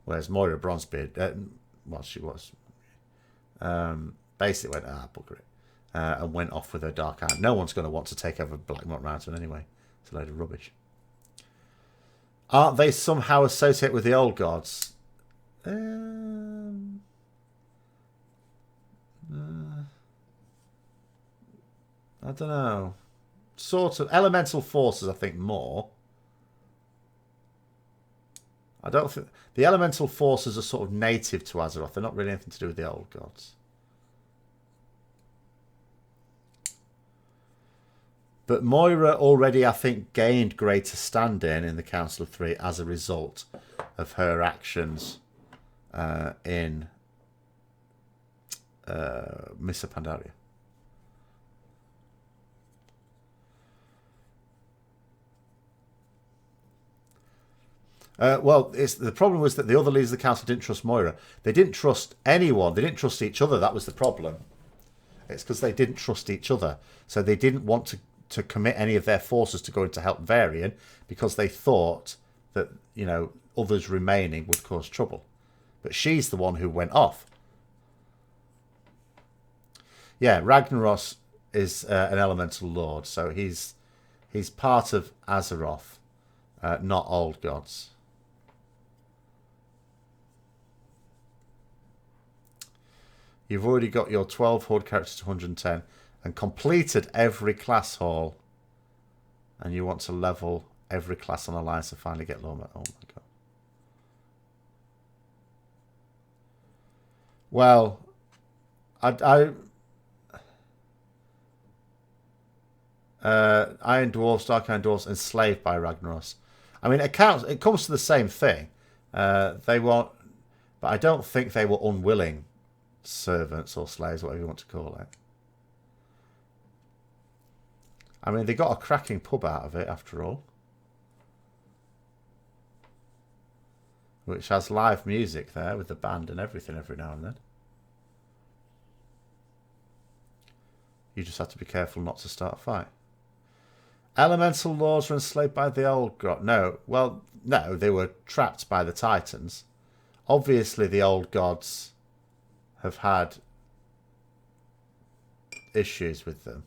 A: Whereas Moira Bronzebeard, well, she was, basically went, bugger it, and went off with her Dark Iron. No one's going to want to take over Blackmont Mountain anyway. It's a load of rubbish. Aren't they somehow associated with the old gods? I don't know. Sort of. Elemental forces, I think, more. I don't think... the elemental forces are sort of native to Azeroth. They're not really anything to do with the old gods. But Moira already, I think, gained greater standing in the Council of Three as a result of her actions in Missa Pandaria. Well, the problem was that the other leaders of the council didn't trust Moira. They didn't trust anyone. They didn't trust each other. That was the problem. It's because they didn't trust each other. So they didn't want to commit any of their forces to go in to help Varian, because they thought that, you know, others remaining would cause trouble. But she's the one who went off. Yeah, Ragnaros is an elemental lord, so he's part of Azeroth, not old gods. You've already got your 12 horde characters to 110 and completed every class hall, and you want to level every class on Alliance to finally get Lorma. Oh my god. Well, Iron Dwarfs, Dark Iron Dwarfs, enslaved by Ragnaros. I mean, it comes to the same thing. They want, but I don't think they were unwilling servants or slaves, whatever you want to call it. I mean, they got a cracking pub out of it, after all, which has live music there with the band and everything every now and then. You just have to be careful not to start a fight. Elemental lords were enslaved by the old god. No, well, no, they were trapped by the Titans. Obviously, the old gods have had issues with them.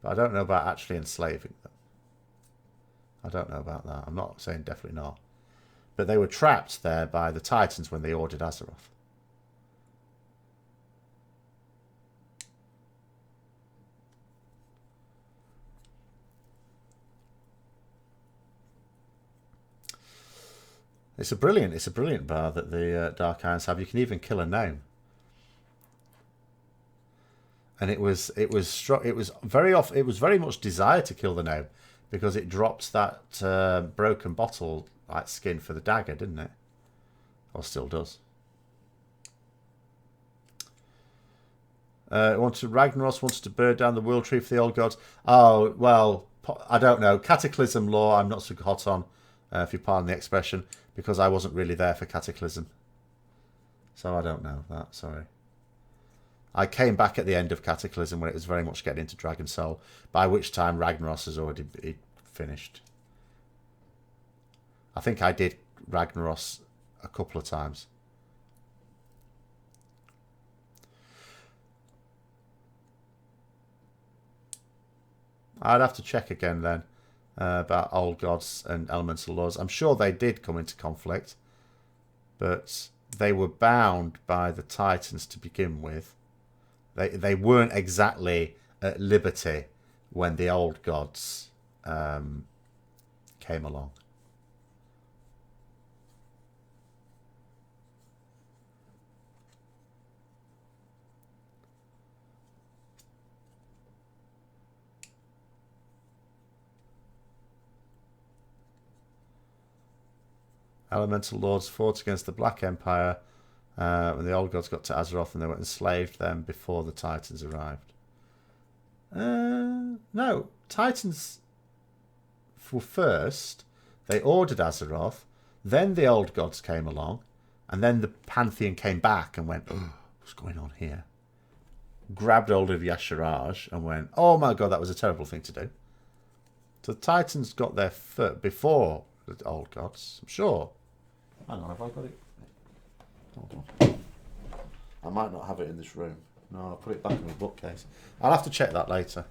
A: But I don't know about actually enslaving them. I don't know about that. I'm not saying definitely not. But they were trapped there by the Titans when they ordered Azeroth. It's a brilliant bar that the Dark Irons have. You can even kill a gnome. And it was very much desired to kill the gnome, because it drops that broken bottle like skin for the dagger, didn't it? Or still does. Ragnaros wanted to burn down the world tree for the old gods. Oh, well, I don't know. Cataclysm lore, I'm not so hot on, if you pardon the expression, because I wasn't really there for Cataclysm. So I don't know that, sorry. I came back at the end of Cataclysm when it was very much getting into Dragon Soul, by which time Ragnaros has already finished. I think I did Ragnaros a couple of times. I'd have to check again then about old gods and elemental lords. I'm sure they did come into conflict, but they were bound by the Titans to begin with. They weren't exactly at liberty when the old gods came along. Elemental lords fought against the Black Empire when the old gods got to Azeroth, and they were enslaved them before the Titans arrived. No, Titans were first. They ordered Azeroth, then the old gods came along, and then the Pantheon came back and went, oh, what's going on here? Grabbed hold of Yasharaj and went, oh my god, that was a terrible thing to do. So the Titans got their foot before the old gods, I'm sure. Hang on, have I got it? Hold on. I might not have it in this room. No, I'll put it back in the bookcase. I'll have to check that later.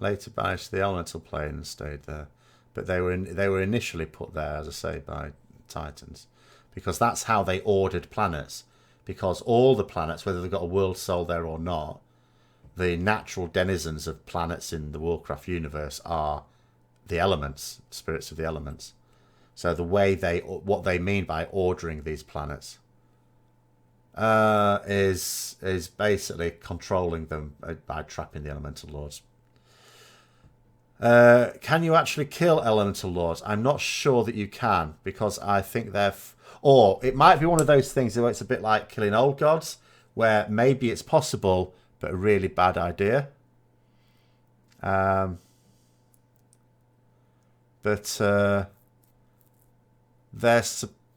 A: Later banished the elemental plane and stayed there, but they were initially put there, as I say, by Titans, because that's how they ordered planets. Because all the planets, whether they've got a world soul there or not, the natural denizens of planets in the Warcraft universe are the elements, spirits of the elements. So the way what they mean by ordering these planets is basically controlling them by trapping the elemental lords. Can you actually kill elemental lords? I'm not sure that you can, because I think they're... or it might be one of those things where it's a bit like killing old gods, where maybe it's possible, but a really bad idea. But they're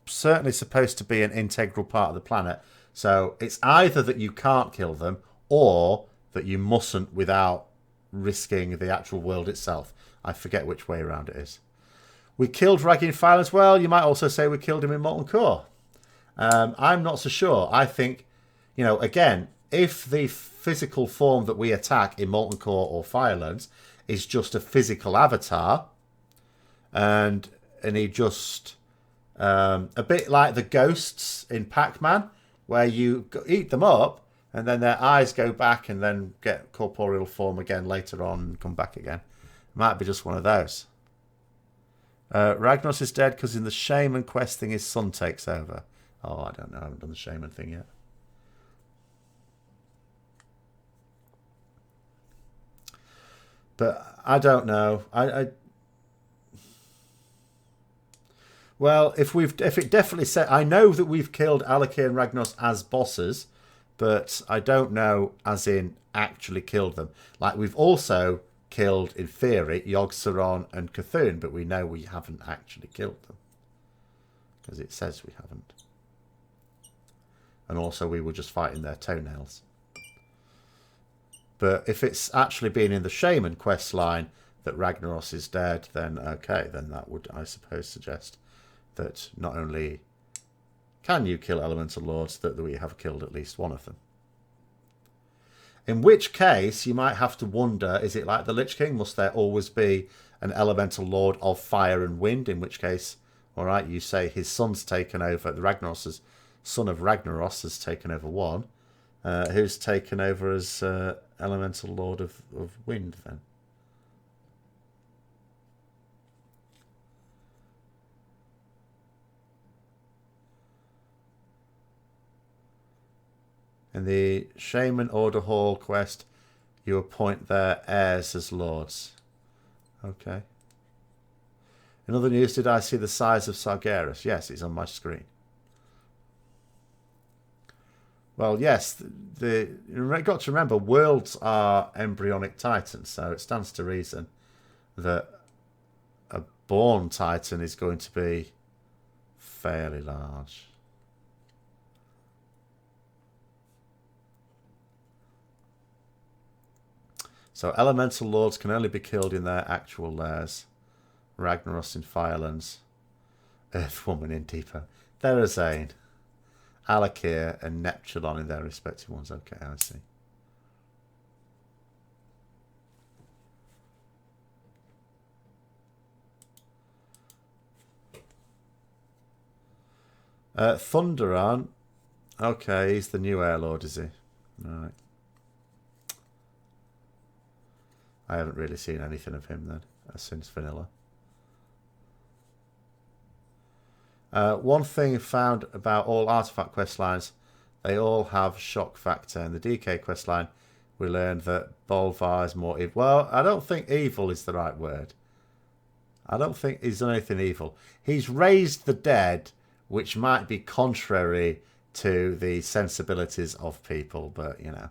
A: certainly supposed to be an integral part of the planet. So it's either that you can't kill them, or that you mustn't without risking the actual world itself. I forget which way around it is. We killed Raggy in Violence. Well, you might also say we killed him in Molten Core. I'm not so sure. I think, again, if the physical form that we attack in Molten Core or Violence is just a physical avatar, and he just a bit like the ghosts in Pac-Man, where you eat them up and then their eyes go back and then get corporeal form again later on and come back again. Might be just one of those. Ragnaros is dead because in the Shaman quest thing his son takes over. Oh, I don't know. I haven't done the Shaman thing yet. But I don't know. Well, if it definitely said... I know that we've killed Alakir and Ragnaros as bosses, but I don't know as in actually killed them. Like, we've also killed, in theory, Yogg-Saron and Cthulhu, but we know we haven't actually killed them. Because it says we haven't. And also we were just fighting their toenails. But if it's actually been in the Shaman quest line that Ragnaros is dead, then okay, then that would, I suppose, suggest that not only can you kill elemental lords, that we have killed at least one of them. In which case, you might have to wonder, is it like the Lich King? Must there always be an elemental lord of fire and wind? In which case, all right, you say his son's taken over, the son of Ragnaros has taken over one. Who's taken over as elemental lord of wind then? In the Shaman Order Hall quest, you appoint their heirs as lords. Okay. In other news, did I see the size of Sargeras? Yes, it's on my screen. Well, yes, you've got to remember, worlds are embryonic titans, so it stands to reason that a born titan is going to be fairly large. So elemental lords can only be killed in their actual lairs. Ragnaros in Firelands. Earthwoman in Deeper. Therazane. Alakir and Neptulon in their respective ones. Okay, I see. Thunderan. Okay, he's the new Air Lord, is he? Alright. I haven't really seen anything of him then, since Vanilla. One thing found about all artifact questlines, they all have shock factor. In the DK questline, we learned that Bolvar is more evil. Well, I don't think evil is the right word. I don't think he's done anything evil. He's raised the dead, which might be contrary to the sensibilities of people, but, you know.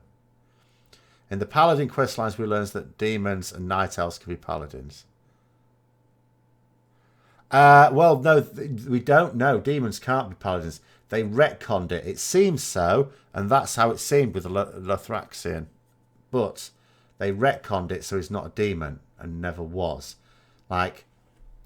A: In the Paladin questlines, we learned that demons and night elves can be paladins. Well, no, we don't know. Demons can't be paladins. They retconned it. It seems so, and that's how it seemed with the Lothraxian. But they retconned it so he's not a demon, and never was. Like,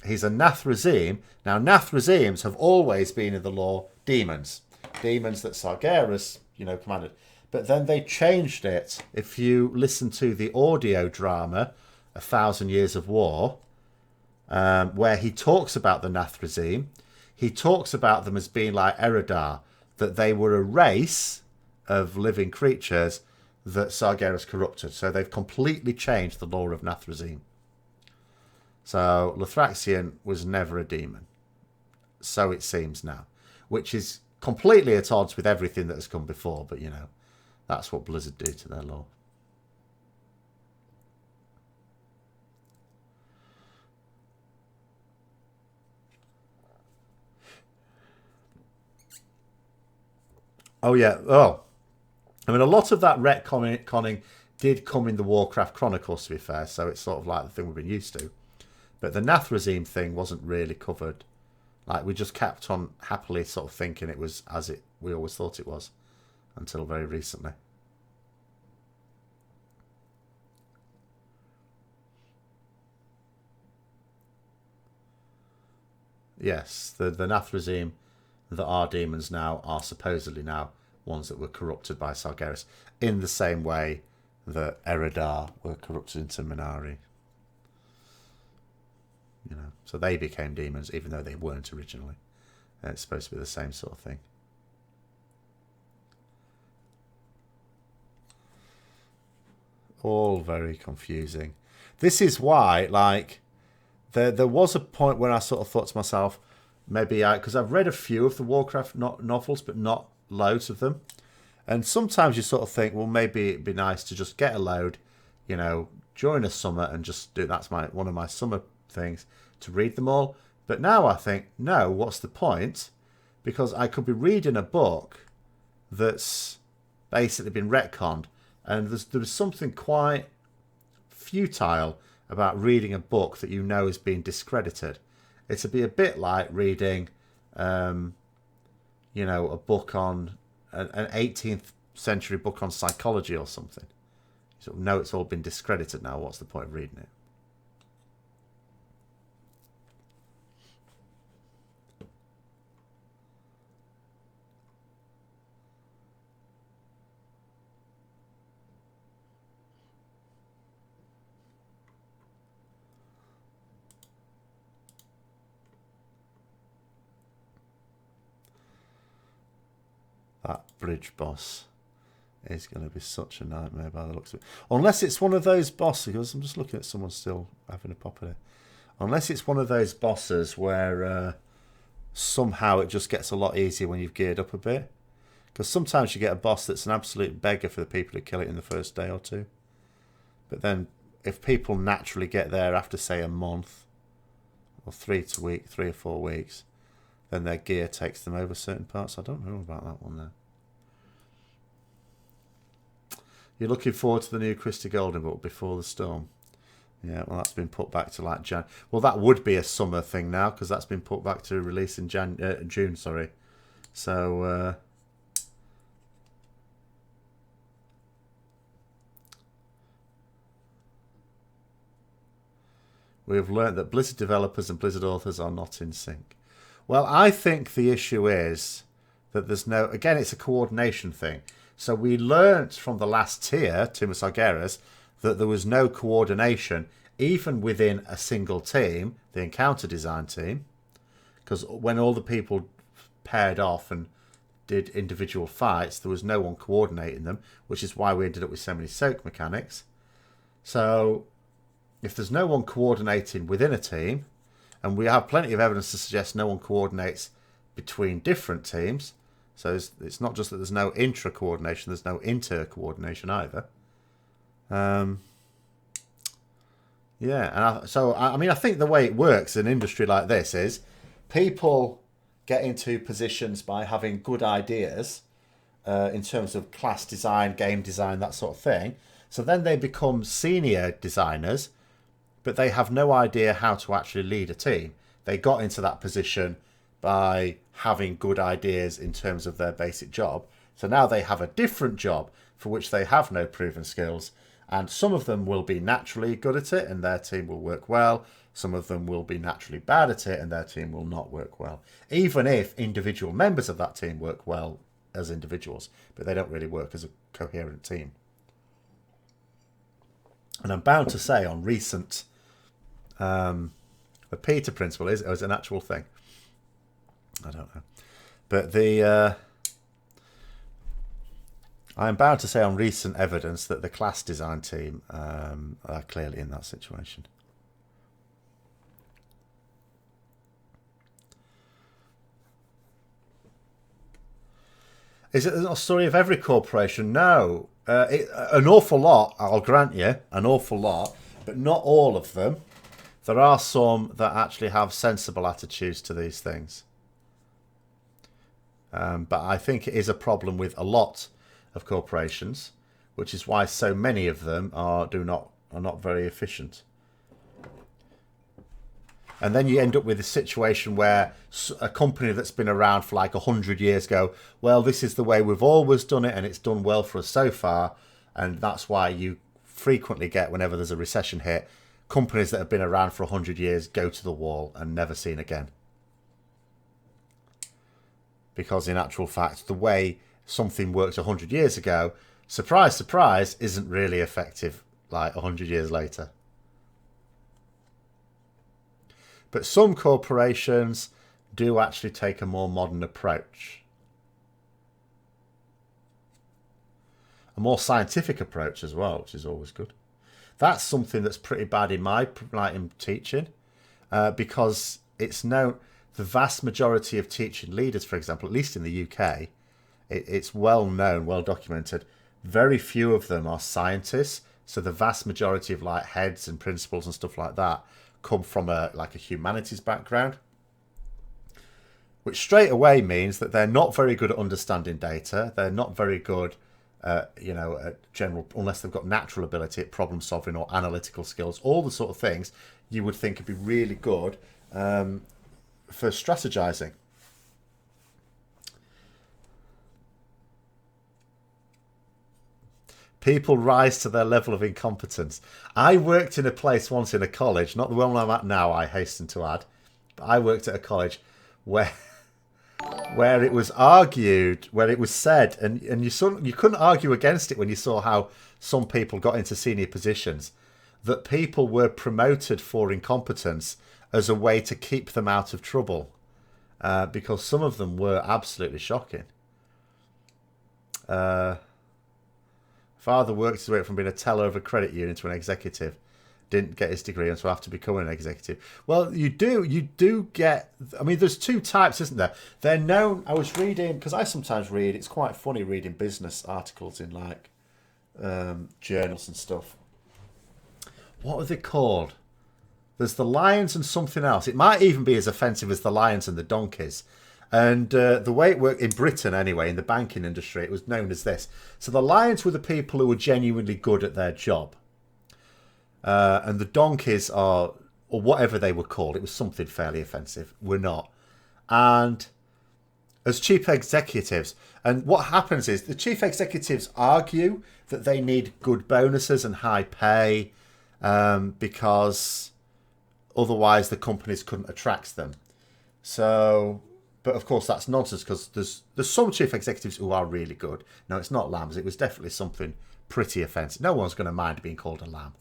A: he's a Nathrazim. Now, Nathrazims have always been in the lore demons. Demons that Sargeras, commanded. But then they changed it. If you listen to the audio drama, 1,000 Years of War, where he talks about the Nathrazim, he talks about them as being like Eredar, that they were a race of living creatures that Sargeras corrupted. So they've completely changed the lore of Nathrazim. So Lothraxian was never a demon. So it seems now. Which is completely at odds with everything that has come before, but that's what Blizzard do to their lore. Oh, yeah. Oh. I mean, a lot of that retconning did come in the Warcraft Chronicles, to be fair, so it's sort of like the thing we've been used to. But the Nathrazim thing wasn't really covered. Like, we just kept on happily sort of thinking it was as we always thought it was, until very recently. Yes, the Nathrazim that are demons now are supposedly now ones that were corrupted by Sargeras, in the same way that Eredar were corrupted into Minari. So they became demons, even though they weren't originally. It's supposed to be the same sort of thing. All very confusing. This is why, like, there was a point when I sort of thought to myself, maybe because I've read a few of the Warcraft novels, but not loads of them. And sometimes you sort of think, well, maybe it'd be nice to just get a load, during a summer and just do. That's one of my summer things, to read them all. But now I think, no, what's the point? Because I could be reading a book that's basically been retconned, and there's something quite futile about reading a book that has been discredited. It'd be a bit like reading, a book on an 18th century book on psychology or something. You sort of know it's all been discredited now. What's the point of reading it? That bridge boss is going to be such a nightmare by the looks of it. Unless it's one of those bosses, because I'm just looking at someone still having a pop at it. Unless it's one of those bosses where somehow it just gets a lot easier when you've geared up a bit. Because sometimes you get a boss that's an absolute beggar for the people who kill it in the first day or two. But then if people naturally get there after, say, a month or 3 or 4 weeks, then their gear takes them over certain parts. I don't know about that one there. You're looking forward to the new Christie Golden book Before the Storm. Yeah, well, that's been put back to like Jan. Well, that would be a summer thing now because that's been put back to release in June. Sorry. So we have learned that Blizzard developers and Blizzard authors are not in sync. Well, I think the issue is that there's no... Again, it's a coordination thing. So we learnt from the last tier, Timus Argeras, that there was no coordination even within a single team, the encounter design team, because when all the people paired off and did individual fights, there was no one coordinating them, which is why we ended up with so many soak mechanics. So if there's no one coordinating within a team, and we have plenty of evidence to suggest no one coordinates between different teams, so it's not just that there's no intra-coordination, there's no inter-coordination either. Yeah, and I mean, I think the way it works in an industry like this is people get into positions by having good ideas in terms of class design, game design, that sort of thing. So then they become senior designers, but they have no idea how to actually lead a team. They got into that position by having good ideas in terms of their basic job. So now they have a different job for which they have no proven skills. And some of them will be naturally good at it and their team will work well. Some of them will be naturally bad at it and their team will not work well. Even if individual members of that team work well as individuals, but they don't really work as a coherent team. And I'm bound to say on recent... the Peter principle is an actual thing. I don't know. But I'm bound to say on recent evidence that the class design team are clearly in that situation. Is it a story of every corporation? No. An awful lot, I'll grant you, an awful lot, but not all of them. There are some that actually have sensible attitudes to these things. But I think it is a problem with a lot of corporations, which is why so many of them are not very efficient. And then you end up with a situation where a company that's been around for like 100 years go, well, this is the way we've always done it and it's done well for us so far. And that's why you frequently get, whenever there's a recession hit, companies that have been around for 100 years go to the wall and never seen again. Because in actual fact, the way something worked 100 years ago, surprise, surprise, isn't really effective like 100 years later. But some corporations do actually take a more modern approach. A more scientific approach as well, which is always good. That's something that's pretty bad in my in teaching, because it's known the vast majority of teaching leaders, for example, at least in the UK, it's well known, well documented. Very few of them are scientists, so the vast majority of like heads and principals and stuff like that come from a humanities background, which straight away means that they're not very good at understanding data. They're not very good, at general, unless they've got natural ability at problem solving or analytical skills, all the sort of things you would think would be really good for strategizing. People rise to their level of incompetence. I worked in a place once in a college, not the one I'm at now, I hasten to add, but I worked at a college where it was argued, where it was said, and you couldn't argue against it when you saw how some people got into senior positions, that people were promoted for incompetence as a way to keep them out of trouble, because some of them were absolutely shocking. Father worked his way from being a teller of a credit union to an executive. didn't get his degree and so after becoming an executive. Well, you do get, I mean, there's two types, isn't there? They're known, I was reading, because I sometimes read, it's quite funny reading business articles in like journals and stuff. What are they called? There's the lions and something else. It might even be as offensive as the lions and the donkeys. And the way it worked in Britain anyway, in the banking industry, it was known as this. So the lions were the people who were genuinely good at their job. And the donkeys are, or whatever they were called, it was something fairly offensive, were not. And as chief executives, and what happens is the chief executives argue that they need good bonuses and high pay because otherwise the companies couldn't attract them. So, but of course that's nonsense because there's some chief executives who are really good. No, it's not lambs. It was definitely something pretty offensive. No one's going to mind being called a lamb.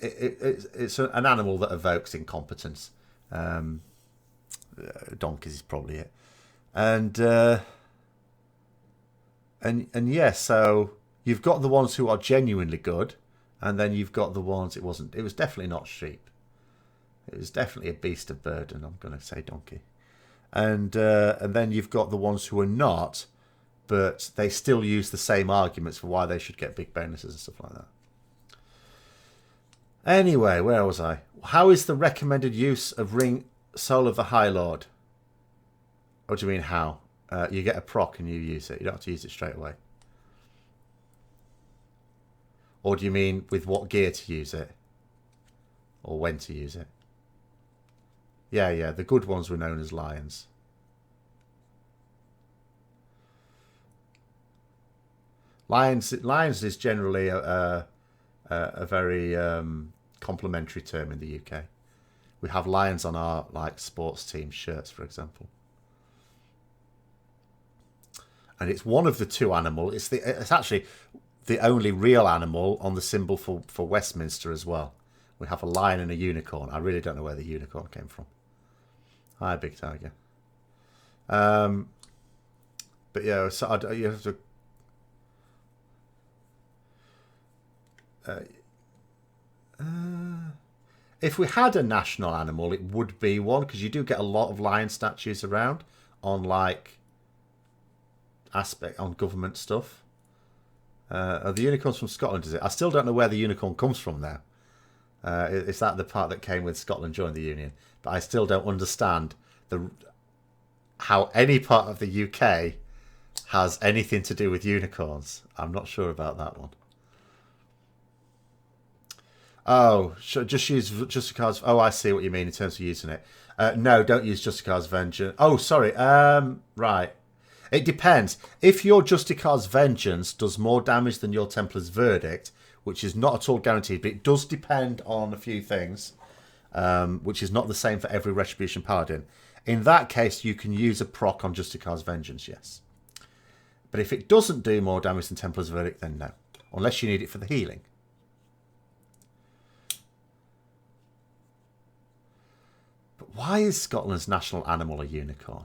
A: It's an animal that evokes incompetence. Donkeys is probably it, and yeah. So you've got the ones who are genuinely good, and then you've got the ones it wasn't. It was definitely not sheep. It was definitely a beast of burden. I'm going to say donkey, and then you've got the ones who are not, but they still use the same arguments for why they should get big bonuses and stuff like that. Anyway, where was I? How is the recommended use of Ring Soul of the High Lord? What do you mean how? You get a proc and you use it. You don't have to use it straight away. Or do you mean with what gear to use it? Or when to use it? Yeah. The good ones were known as lions. Lions is generally a very complimentary term in the UK. We have lions on our like sports team shirts, for example. And it's one of the two animals. It's actually the only real animal on the symbol for Westminster as well. We have a lion and a unicorn. I really don't know where the unicorn came from. Hi, Big Tiger. But yeah, so you have to. If we had a national animal, it would be one, because you do get a lot of lion statues around on like on government stuff. The unicorn's from Scotland, is it? I still don't know where the unicorn comes from now. Is that the part that came with Scotland joining the Union? But I still don't understand how any part of the UK has anything to do with unicorns. I'm not sure about that one. Oh, just use Justicar's... Oh, I see what you mean in terms of using it. No, don't use Justicar's Vengeance. Oh, sorry. Right. It depends. If your Justicar's Vengeance does more damage than your Templar's Verdict, which is not at all guaranteed, but it does depend on a few things, which is not the same for every Retribution Paladin. In that case, you can use a proc on Justicar's Vengeance, yes. But if it doesn't do more damage than Templar's Verdict, then no. Unless you need it for the healing. But why is Scotland's national animal a unicorn?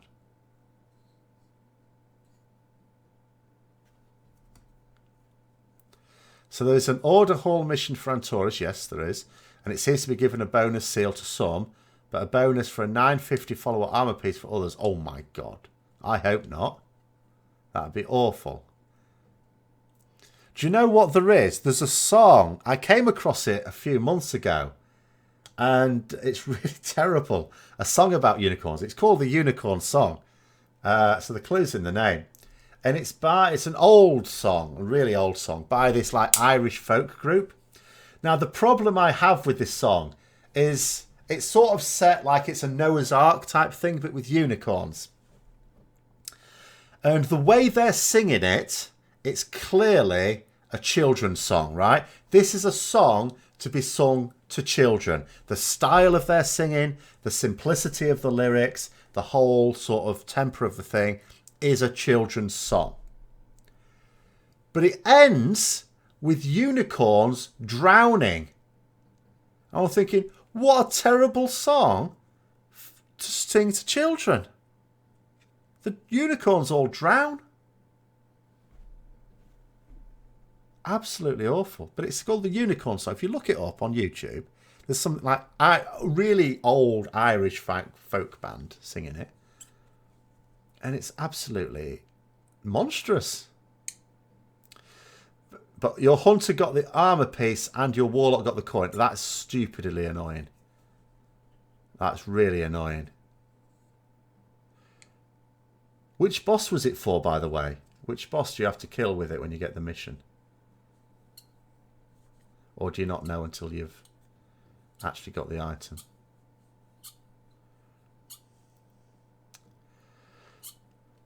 A: So there's an Order Hall mission for Antorus, yes there is, and it seems to be given a bonus seal to some, but a bonus for a 950 follower armor piece for others. Oh my god. I hope not. That'd be awful. Do you know what there is? There's a song. I came across it a few months ago, and it's really terrible. A song about unicorns. It's called the Unicorn Song. So the clue's in the name. And it's an old song, a really old song, by this like Irish folk group. Now the problem I have with this song is it's sort of set like it's a Noah's Ark type thing, but with unicorns. And the way they're singing it, it's clearly a children's song, right? This is a song to be sung to children. The style of their singing, the simplicity of the lyrics, the whole sort of temper of the thing is a children's song. But it ends with unicorns drowning. I'm thinking, what a terrible song to sing to children. The unicorns all drown. Absolutely awful. But it's called the Unicorn Song. If you look it up on YouTube, there's something like a really old Irish folk band singing it. And it's absolutely monstrous. But your hunter got the armor piece and your warlock got the coin. That's stupidly annoying. That's really annoying. Which boss was it for, by the way? Which boss do you have to kill with it when you get the mission? Or do you not know until you've actually got the item?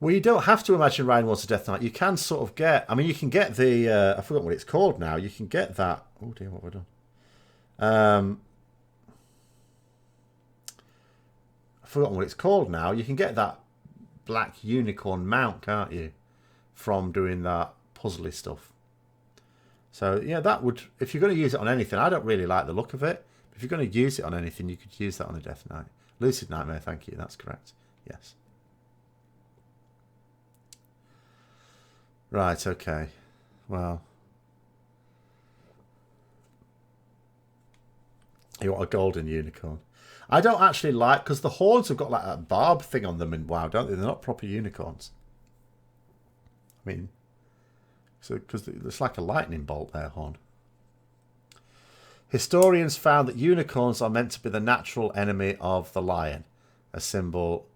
A: Well, you don't have to imagine Ryan wants a Death Knight. You can sort of get... I mean, you can get the... I forgot what it's called now. You can get that... Oh, dear, what have I done? I've forgotten what it's called now. You can get that black unicorn mount, can't you? From doing that puzzly stuff. So, yeah, that would... If you're going to use it on anything, I don't really like the look of it. But if you're going to use it on anything, you could use that on a Death Knight. Lucid Nightmare, thank you. That's correct. Yes. Right, okay. Well. You want a golden unicorn. I don't actually like... Because the horns have got like a barb thing on them in WoW, don't they? They're not proper unicorns. I mean... So, because it's like a lightning bolt there, horn. Historians found that unicorns are meant to be the natural enemy of the lion. A symbol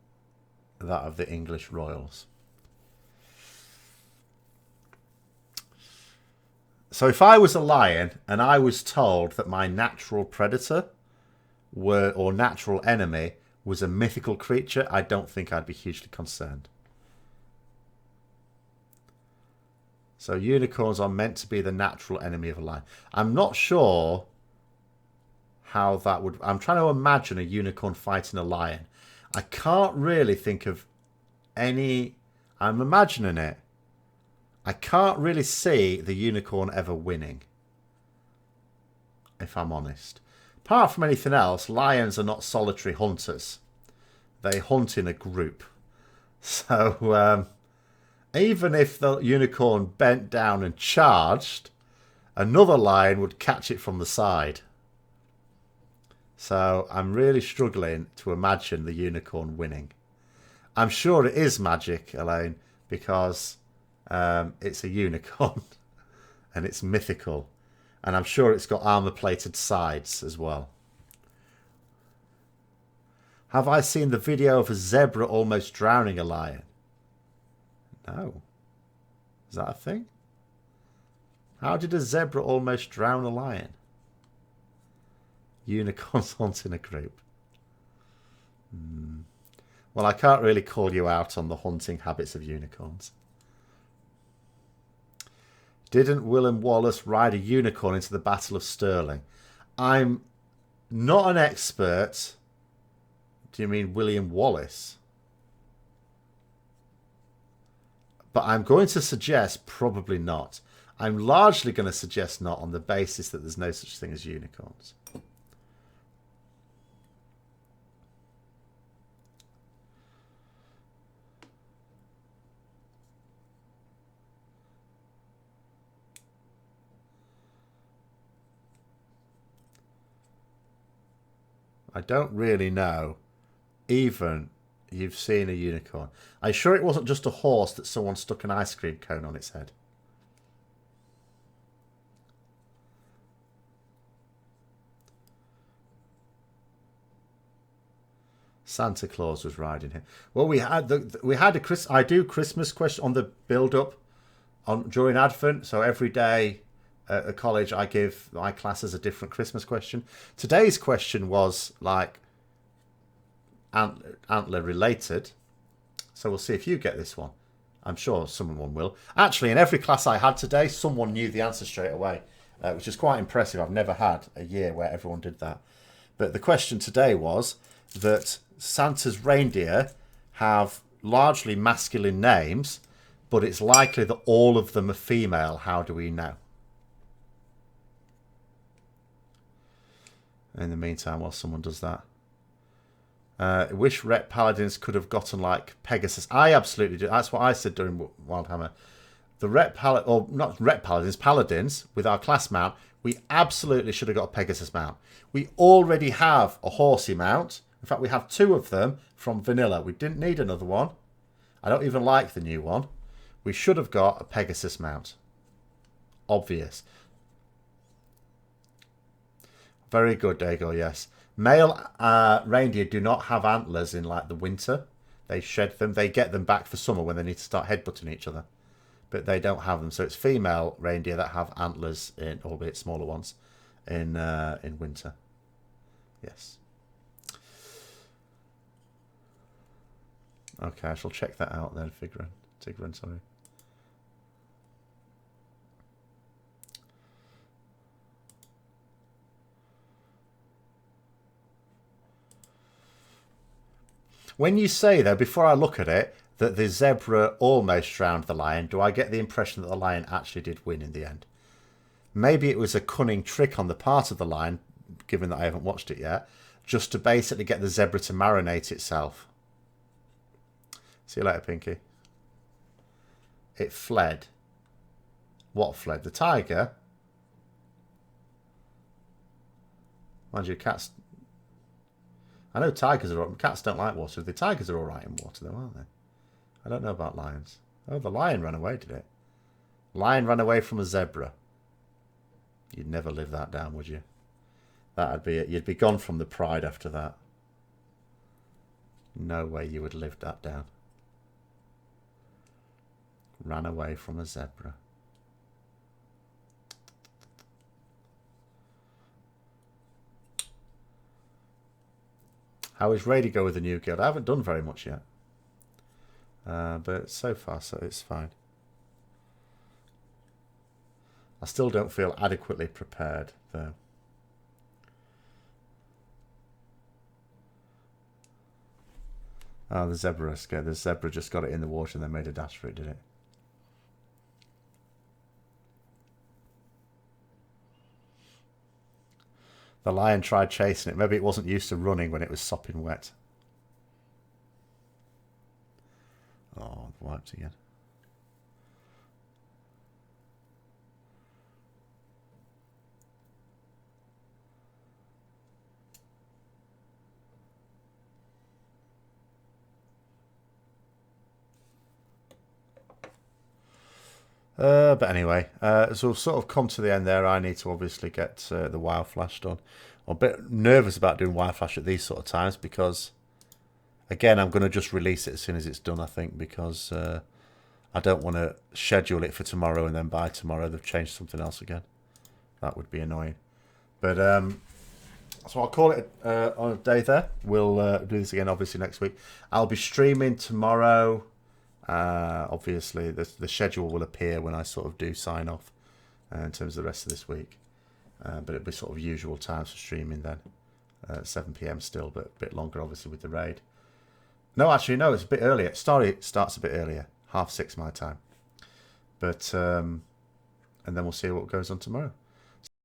A: that of the English royals. So if I was a lion and I was told that my natural predator or natural enemy was a mythical creature, I don't think I'd be hugely concerned. So unicorns are meant to be the natural enemy of a lion. I'm not sure how that would... I'm trying to imagine a unicorn fighting a lion. I can't really think of any... I'm imagining it. I can't really see the unicorn ever winning, if I'm honest. Apart from anything else, lions are not solitary hunters. They hunt in a group. So, even if the unicorn bent down and charged, another lion would catch it from the side. So, I'm really struggling to imagine the unicorn winning. I'm sure it is magic, Elaine, because... it's a unicorn and it's mythical, and I'm sure it's got armor-plated sides as well. Have I seen the video of a zebra almost drowning a lion? No. Is that a thing? How did a zebra almost drown a lion? Unicorns hunt in a group. Well, I can't really call you out on the hunting habits of unicorns. Didn't William Wallace ride a unicorn into the Battle of Stirling? I'm not an expert. Do you mean William Wallace? But I'm going to suggest probably not. I'm largely going to suggest not on the basis that there's no such thing as unicorns. I don't really know. Even you've seen a unicorn. Are you sure it wasn't just a horse that someone stuck an ice cream cone on its head? Santa Claus was riding him. Well, we had I do Christmas question on the build up on during Advent. So every day at college, I give my classes a different Christmas question. Today's question was like antler related. So we'll see if you get this one. I'm sure someone will. Actually, in every class I had today, someone knew the answer straight away, which is quite impressive. I've never had a year where everyone did that. But the question today was that Santa's reindeer have largely masculine names, but it's likely that all of them are female. How do we know? In the meantime, while someone does that. I wish Ret Paladins could have gotten like Pegasus. I absolutely do. That's what I said during Wildhammer. The Ret Paladin, or not Ret Paladins, Paladins, with our class mount, we absolutely should have got a Pegasus mount. We already have a horsey mount. In fact, we have 2 of them from vanilla. We didn't need another one. I don't even like the new one. We should have got a Pegasus mount. Obvious. Very good, Dago, yes. Male reindeer do not have antlers in like the winter. They shed them. They get them back for summer when they need to start headbutting each other. But they don't have them. So it's female reindeer that have antlers, in, albeit smaller ones, in winter. Yes. Okay, I shall check that out then, Tigran, sorry. When you say, though, before I look at it, that the zebra almost drowned the lion, do I get the impression that the lion actually did win in the end? Maybe it was a cunning trick on the part of the lion, given that I haven't watched it yet, just to basically get the zebra to marinate itself. See you later, Pinky. It fled. What fled? The tiger? Mind you, cats... I know tigers are... Cats don't like water. The tigers are alright in water, though, aren't they? I don't know about lions. Oh, the lion ran away, did it? Lion ran away from a zebra. You'd never live that down, would you? That'd be it. You'd be gone from the pride after that. No way you would live that down. Ran away from a zebra. How is Rady go with the new guild? I haven't done very much yet. But so far, so it's fine. I still don't feel adequately prepared, though. Oh, the zebra is scared. The zebra just got it in the water and then made a dash for it, did it? The lion tried chasing it. Maybe it wasn't used to running when it was sopping wet. Oh, I've wiped again. But anyway, so we've sort of come to the end there. I need to obviously get the WoW Flash done. I'm a bit nervous about doing WoW Flash at these sort of times because, again, I'm going to just release it as soon as it's done, I think, because I don't want to schedule it for tomorrow and then by tomorrow they've changed something else again. That would be annoying. But, so I'll call it on a day there. We'll do this again, obviously, next week. I'll be streaming tomorrow. Obviously, the schedule will appear when I sort of do sign off in terms of the rest of this week. But it'll be sort of usual times for streaming then. 7 PM still, but a bit longer, obviously, with the raid. No, actually, no, it's a bit earlier. It starts a bit earlier. 6:30 my time. But, and then we'll see what goes on tomorrow.